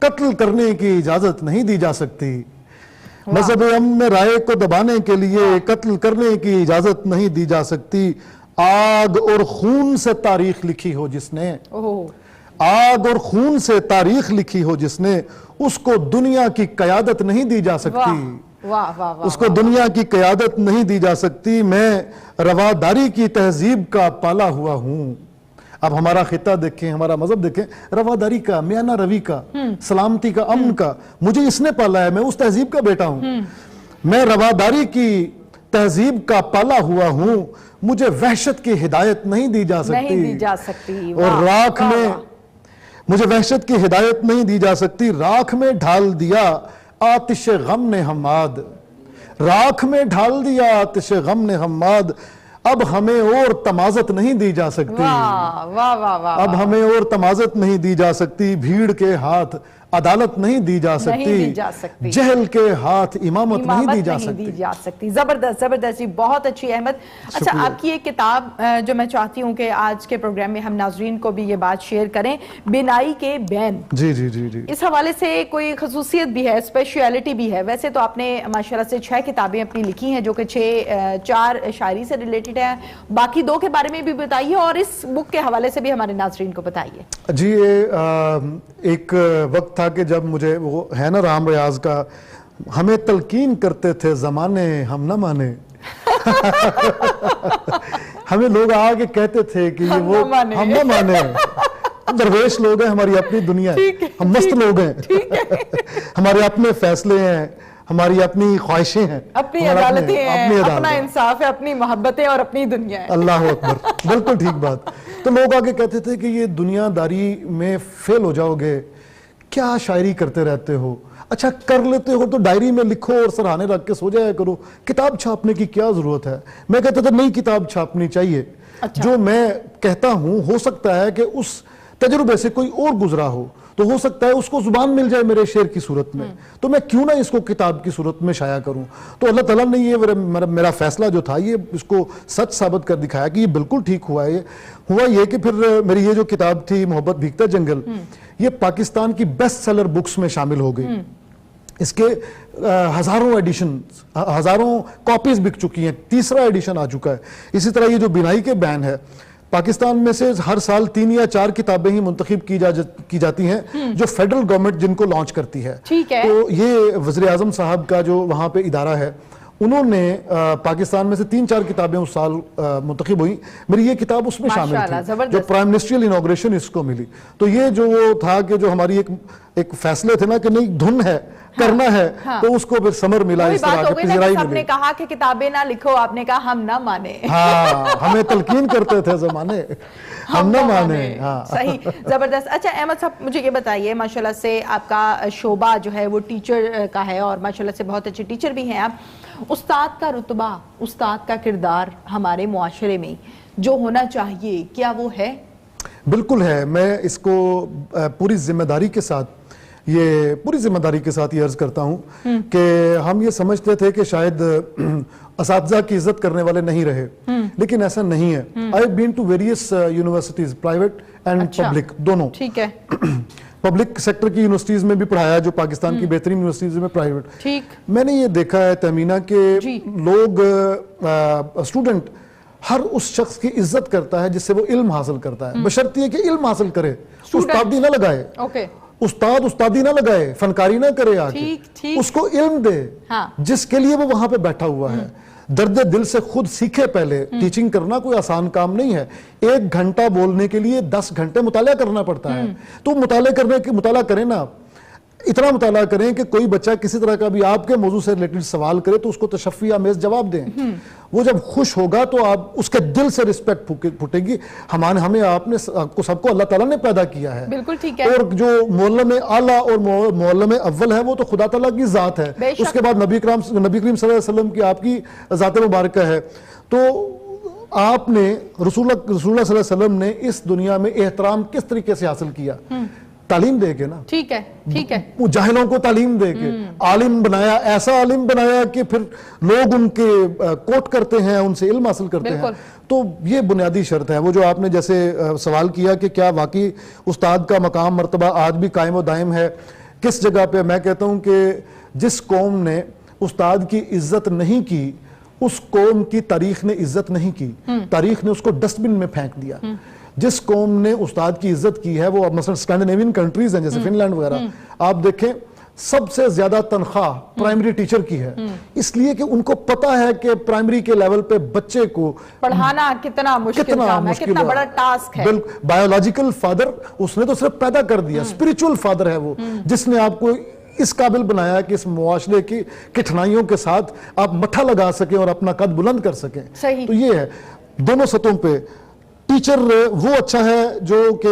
قتل کرنے کی اجازت نہیں دی جا سکتی, مذہب امن میں رائے کو دبانے کے لیے قتل کرنے کی اجازت نہیں دی جا سکتی. آگ اور خون سے تاریخ لکھی ہو جس نے, آگ اور خون سے تاریخ لکھی ہو جس نے, اس کو دنیا کی قیادت نہیں دی جا سکتی, اس کو دنیا کی قیادت نہیں دی جا سکتی. میں رواداری کی تہذیب کا پالا ہوا ہوں. اب ہمارا خطہ دیکھیں, ہمارا مذہب دیکھیں, رواداری کا, میانہ روی کا, سلامتی کا, امن کا, مجھے اس نے پالا ہے, میں اس تہذیب کا بیٹا ہوں. میں رواداری کی تہذیب کا پالا ہوا ہوں, مجھے وحشت کی ہدایت نہیں دی جا سکتی, اور راکھ میں, مجھے وحشت کی ہدایت نہیں دی جا سکتی. راکھ میں ڈھال دیا آتش غم نے حماد، راکھ میں ڈھال دیا آتش غم نے حماد، اب ہمیں اور تمازت نہیں دی جا سکتی، واہ واہ واہ واہ، اب ہمیں اور تمازت نہیں دی جا سکتی، بھیڑ کے ہاتھ عدالت نہیں دی جا سکتی، جہل کے ہاتھ امامت نہیں دی جا سکتی۔ زبردست زبردست جی، بہت اچھی احمد۔ اچھا، آپ کی ایک کتاب جو میں چاہتی ہوں کہ آج کے پروگرام میں ہم ناظرین کو بھی یہ بات شیئر کریں، بینائی کے بین، جی جی جی جی، اس حوالے سے کوئی خصوصیت بھی ہے، اسپیشیلٹی بھی ہے؟ ویسے تو آپ نے ماشاءاللہ سے 6 کتابیں اپنی لکھی ہیں جو کہ 4 شاعری سے ریلیٹڈ ہیں، باقی 2 کے بارے میں بھی بتائیے اور اس بک کے حوالے سے بھی ہمارے ناظرین کو بتائیے۔ جی، ایک وقت تھا کہ جب مجھے وہ ہے نا رام ریاض کا، ہمیں تلقین کرتے تھے زمانے ہم نہ مانے، ہمیں لوگ آگے کہتے تھے کہ یہ وہ ہم نہ مانے، درویش لوگ ہیں، ہماری اپنی دنیا ہے، ہم مست لوگ ہیں، ہمارے اپنے فیصلے ہیں، ہماری اپنی خواہشیں ہیں، اپنی عدالتیں ہیں، اپنا انصاف ہے، اپنی محبتیں اور اپنی دنیا ہے۔ اللہ اکبر، بالکل ٹھیک بات۔ تو لوگ آگے کہتے تھے کہ یہ دنیا داری میں فیل ہو جاؤ گے، کیا شاعری کرتے رہتے ہو، اچھا کر لیتے ہو تو ڈائری میں لکھو اور سرہانے رکھ کے سو جایا کرو، کتاب چھاپنے کی کیا ضرورت ہے؟ میں کہتا تھا نہیں، کتاب چھاپنی چاہیے۔ جو میں کہتا ہوں ہو سکتا ہے کہ اس تجربے سے کوئی اور گزرا ہو، تو ہو سکتا ہے اس کو زبان مل جائے میرے شعر کی صورت میں، تو میں کیوں نہ اس کو کتاب کی صورت میں شائع کروں؟ تو اللہ تعالیٰ نے یہ میرا فیصلہ جو تھا یہ اس کو سچ ثابت کر دکھایا کہ یہ بالکل ٹھیک ہوا ہے۔ ہوا یہ کہ پھر میری یہ جو کتاب تھی محبت بھیگتا جنگل، یہ پاکستان کی بیسٹ سیلر بکس میں شامل ہو گئی۔ اس کے ہزاروں ایڈیشن، ہزاروں کاپیز بک چکی ہیں، 3را ایڈیشن آ چکا ہے۔ اسی طرح یہ جو بینائی کے بین ہے، پاکستان میں سے ہر سال 3 یا 4 کتابیں ہی منتخب کی جاتی ہیں جو فیڈرل گورنمنٹ جن کو لانچ کرتی ہے۔ تو یہ وزیر اعظم صاحب کا جو وہاں پہ ادارہ ہے، انہوں نے پاکستان میں سے 3-4 کتابیں اس سال منتخب ہوئی، میری یہ کتاب اس میں شامل تھی جو پرائم منسٹریل انوگریشن اس کو ملی۔ تو یہ جو وہ تھا کہ جو ہماری ایک فیصلے تھے نا کہ نہیں دھن ہے، کرنا ہے، تو اس کو پھر ثمر ملا، اس طرح کے پذیرائی ملی۔ آپ نے کہا کہ کتابیں نہ لکھو، آپ نے کہا ہم نہ مانے، ہاں، ہمیں تلقین کرتے تھے زمانے ہم نہ مانے۔ صحیح، زبردست۔ اچھا احمد صاحب، مجھے یہ بتائیے، ماشاءاللہ سے آپ کا شعبہ جو ہے وہ ٹیچر کا ہے اور ماشاءاللہ سے بہت اچھے ٹیچر بھی ہیں آپ۔ استاد کا رتبہ، استاد کا کردار ہمارے معاشرے میں جو ہونا چاہیے، کیا وہ ہے؟ بالکل ہے۔ میں اس کو پوری ذمہ داری کے ساتھ یہ عرض کرتا ہوں کہ ہم یہ سمجھتے تھے کہ شاید اساتذہ کی عزت کرنے والے نہیں رہے، لیکن ایسا نہیں ہے۔ I have been to various universities, private and public، دونوں۔ ٹھیک ہے۔ پبلک سیکٹر کی یونیورسٹیز میں بھی پڑھایا جو پاکستان کی بہترین یونیورسٹیز میں پرائیویٹ۔ ٹھیک۔ میں نے یہ دیکھا ہے تہمینہ کہ لوگ، اسٹوڈنٹ ہر اس شخص کی عزت کرتا ہے جس سے وہ علم حاصل کرتا ہے، بشرط یہ کہ علم حاصل کرے، استادی نہ لگائے، استادی نہ لگائے، فنکاری نہ کرے، آگے اس کو علم دے جس کے لیے وہ وہاں پہ بیٹھا ہوا ہے، درد دل سے خود سیکھے۔ پہلے ٹیچنگ کرنا کوئی آسان کام نہیں ہے، 1 گھنٹہ بولنے کے لیے 10 گھنٹے مطالعہ کرنا پڑتا ہے۔ تو مطالعہ کریں نا، اتنا مطالعہ کریں کہ کوئی بچہ کسی طرح کا بھی آپ کے موضوع سے ریلیٹڈ سوال کرے تو اس کو تشفی آمیز جواب دیں۔ وہ جب خوش ہوگا تو آپ اس کے دل سے رسپیکٹ پھوٹے گی۔ ہمیں آپ نے سب کو اللہ تعالیٰ نے پیدا کیا ہے، بالکل ٹھیک ہے۔ اور جو معلم اعلیٰ اور معلم اول ہے وہ تو خدا تعالیٰ کی ذات ہے، اس کے بعد نبی کریم صلی اللہ علیہ وسلم کی آپ کی ذات مبارکہ ہے۔ تو آپ نے رسول اللہ صلی اللہ علیہ وسلم نے اس دنیا میں احترام کس طریقے سے حاصل کیا؟ تعلیم دے کے نا۔ ٹھیک ہے، ٹھیک ہے۔ جاہلوں کو تعلیم دے کے عالم بنایا، ایسا عالم بنایا کہ پھر لوگ ان کے کوٹ کرتے ہیں، ان سے علم حاصل کرتے ہیں۔ تو یہ بنیادی شرط ہے۔ وہ جو آپ نے جیسے سوال کیا کہ کیا واقعی استاد کا مقام مرتبہ آج بھی قائم و دائم ہے، کس جگہ پہ؟ میں کہتا ہوں کہ جس قوم نے استاد کی عزت نہیں کی اس قوم کی تاریخ نے عزت نہیں کی، تاریخ نے اس کو ڈسٹ بن میں پھینک دیا۔ جس قوم نے استاد کی عزت کی ہے، وہ مثلا اسکینڈینیوین کنٹریز ہیں جیسے فن لینڈ وغیرہ، آپ دیکھیں سب سے زیادہ تنخواہ پرائمری ٹیچر کی ہے، اس لیے کہ ان کو پتا ہے کہ پرائمری کے لیول پہ بچے کو پڑھانا کتنا مشکل کام ہے، کتنا بڑا ٹاسک ہے۔ بایولوجیکل فادر اس نے تو صرف پیدا کر دیا، اسپریچول فادر ہے وہ، جس نے آپ کو اس قابل بنایا کہ اس معاشرے کی کٹھنائیوں کے ساتھ آپ مٹھا لگا سکیں اور اپنا قد بلند کر سکیں۔ تو یہ ہے دونوں سطحوں پہ۔ ٹیچر وہ اچھا ہے جو کہ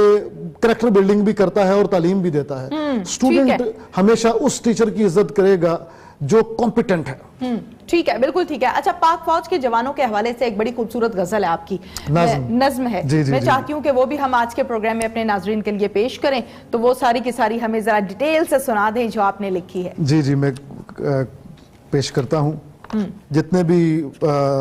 کریکٹر بلڈنگ بھی کرتا ہے اور تعلیم بھی دیتا ہے. اسٹوڈنٹ ہمیشہ اس ٹیچر کی عزت کرے گا جو کمپیٹنٹ ہے. ٹھیک ہے, بالکل ٹھیک ہے. اچھا, پاک فوج کے جوانوں کے حوالے سے ایک بڑی خوبصورت غزل ہے آپ کی, نظم ہے, میں چاہتی ہوں کہ وہ بھی ہم آج کے پروگرام میں اپنے ناظرین کے لیے پیش کریں, تو وہ ساری کی ساری ہمیں ذرا ڈیٹیل سے سنا دیں جو آپ نے لکھی ہے. جی میں پیش کرتا ہوں. جتنے بھی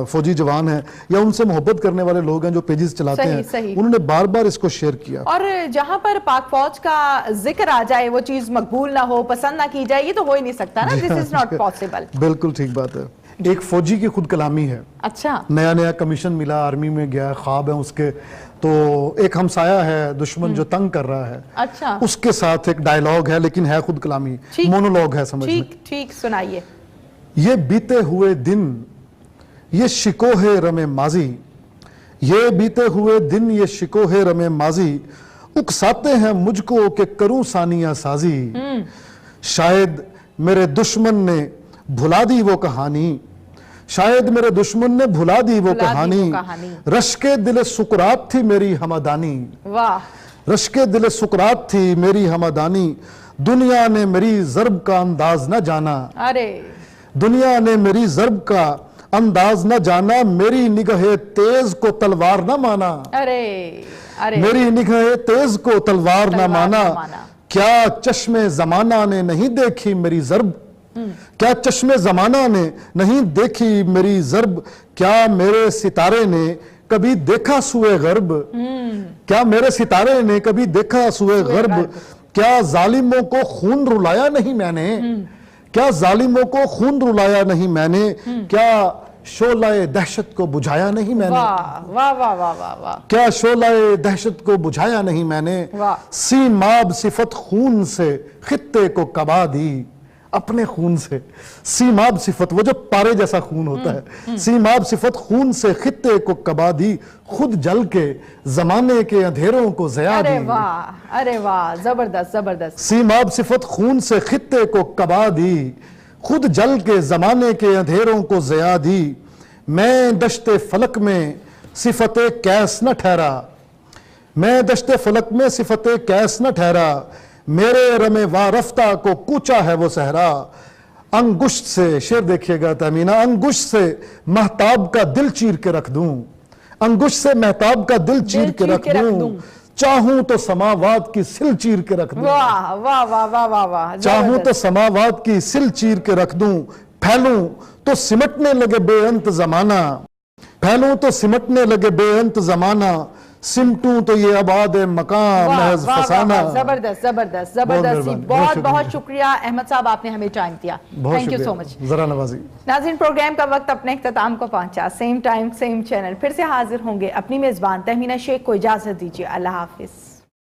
فوجی جوان ہیں یا ان سے محبت کرنے والے لوگ ہیں جو پیجز چلاتے ہیں, انہوں نے بار بار اس کو شیئر کیا. اور جہاں پر پاک فوج کا ذکر آ جائے وہ چیز مقبول نہ ہو, پسند نہ کی جائے, یہ تو ہو ہی نہیں سکتا نا. This is not possible. بالکل ٹھیک بات ہے. ایک فوجی کی خود کلامی ہے. اچھا. نیا کمیشن ملا, آرمی میں گیا, خواب ہے اس کے, تو ایک ہمسایہ ہے دشمن جو تنگ کر رہا ہے. اچھا. اس کے ساتھ ایک ڈائیلاگ ہے لیکن ہے خود کلامی, مونولوگ ہے, سمجھ میں. ٹھیک سنائیے. یہ بیتے ہوئے دن یہ شکوہ رم ماضی, یہ بیتے ہوئے دن یہ شکوہ رم ماضی, اکساتے ہیں مجھ کو کہ کروں ثانیہ سازی. شاید میرے دشمن نے بھلا دی وہ کہانی, شاید میرے دشمن نے بھلا دی وہ کہانی, رشک دل سکرات تھی میری ہمدانی. رشک دل سکرات تھی میری ہمدانی, دنیا نے میری ضرب کا انداز نہ جانا. دنیا نے میری ضرب کا انداز نہ جانا, میری نگاہ تیز کو تلوار نہ مانا. میری نگاہ تیز کو تلوار نہ مانا, کیا چشم زمانہ نے نہیں دیکھی میری ضرب, کیا چشم زمانہ نے نہیں دیکھی میری ضرب, کیا میرے ستارے نے کبھی دیکھا سوئے غرب, کیا میرے ستارے نے کبھی دیکھا سوئے غرب, کیا ظالموں کو خون رلایا نہیں میں نے, کیا ظالموں کو خون رلایا نہیں میں نے, کیا شعلہ دہشت کو بجھایا نہیں میں نے, کیا شعلہ دہشت کو بجھایا نہیں میں نے, سیماب صفت خون سے خطے کو کبا دی. اپنے خون سے سیماب صفت, وہ جو پارے جیسا خون ہوتا ہے, سیماب صفت خون سے خطے کو کبا دی, خود جل کے زمانے کے اندھیروں کو ضیا دی. ارے واہ, زبردست زبردست. سیماب صفت خون سے خطے کو کبا دی, خود جل کے زمانے کے اندھیروں کو ضیا دی. میں دشت فلک میں صفت کیس نہ ٹھہرا, میں دشت فلک میں صفت کیس نہ ٹھہرا, میرے رم وارفتہ کو کوچا ہے وہ صحرا. انگشت سے, شعر دیکھیے گا تہمینہ, انگشت سے مہتاب کا دل چیر کے رکھ دوں, انگشت سے مہتاب کا دل چیر کے رکھ دوں, چاہوں تو سماوات کی سل چیر کے رکھ دوں. چاہوں تو سماوات کی سل چیر کے رکھ دوں, پھیلوں تو سمٹنے لگے بے انت زمانہ, پھیلوں تو سمٹنے لگے بے انت زمانہ, سمٹوں تو یہ آباد مقام محض فسانہ. زبردست زبردست زبردست. بہت بہت شکریہ احمد صاحب, آپ نے ہمیں ٹائم دیا. تھینک یو سو مچ. ذرا نوازی. ناظرین, پروگرام کا وقت اپنے اختتام کو پہنچا. سیم ٹائم سیم چینل پھر سے حاضر ہوں گے. اپنی میزبان تہمینہ شیخ کو اجازت دیجیے. اللہ حافظ.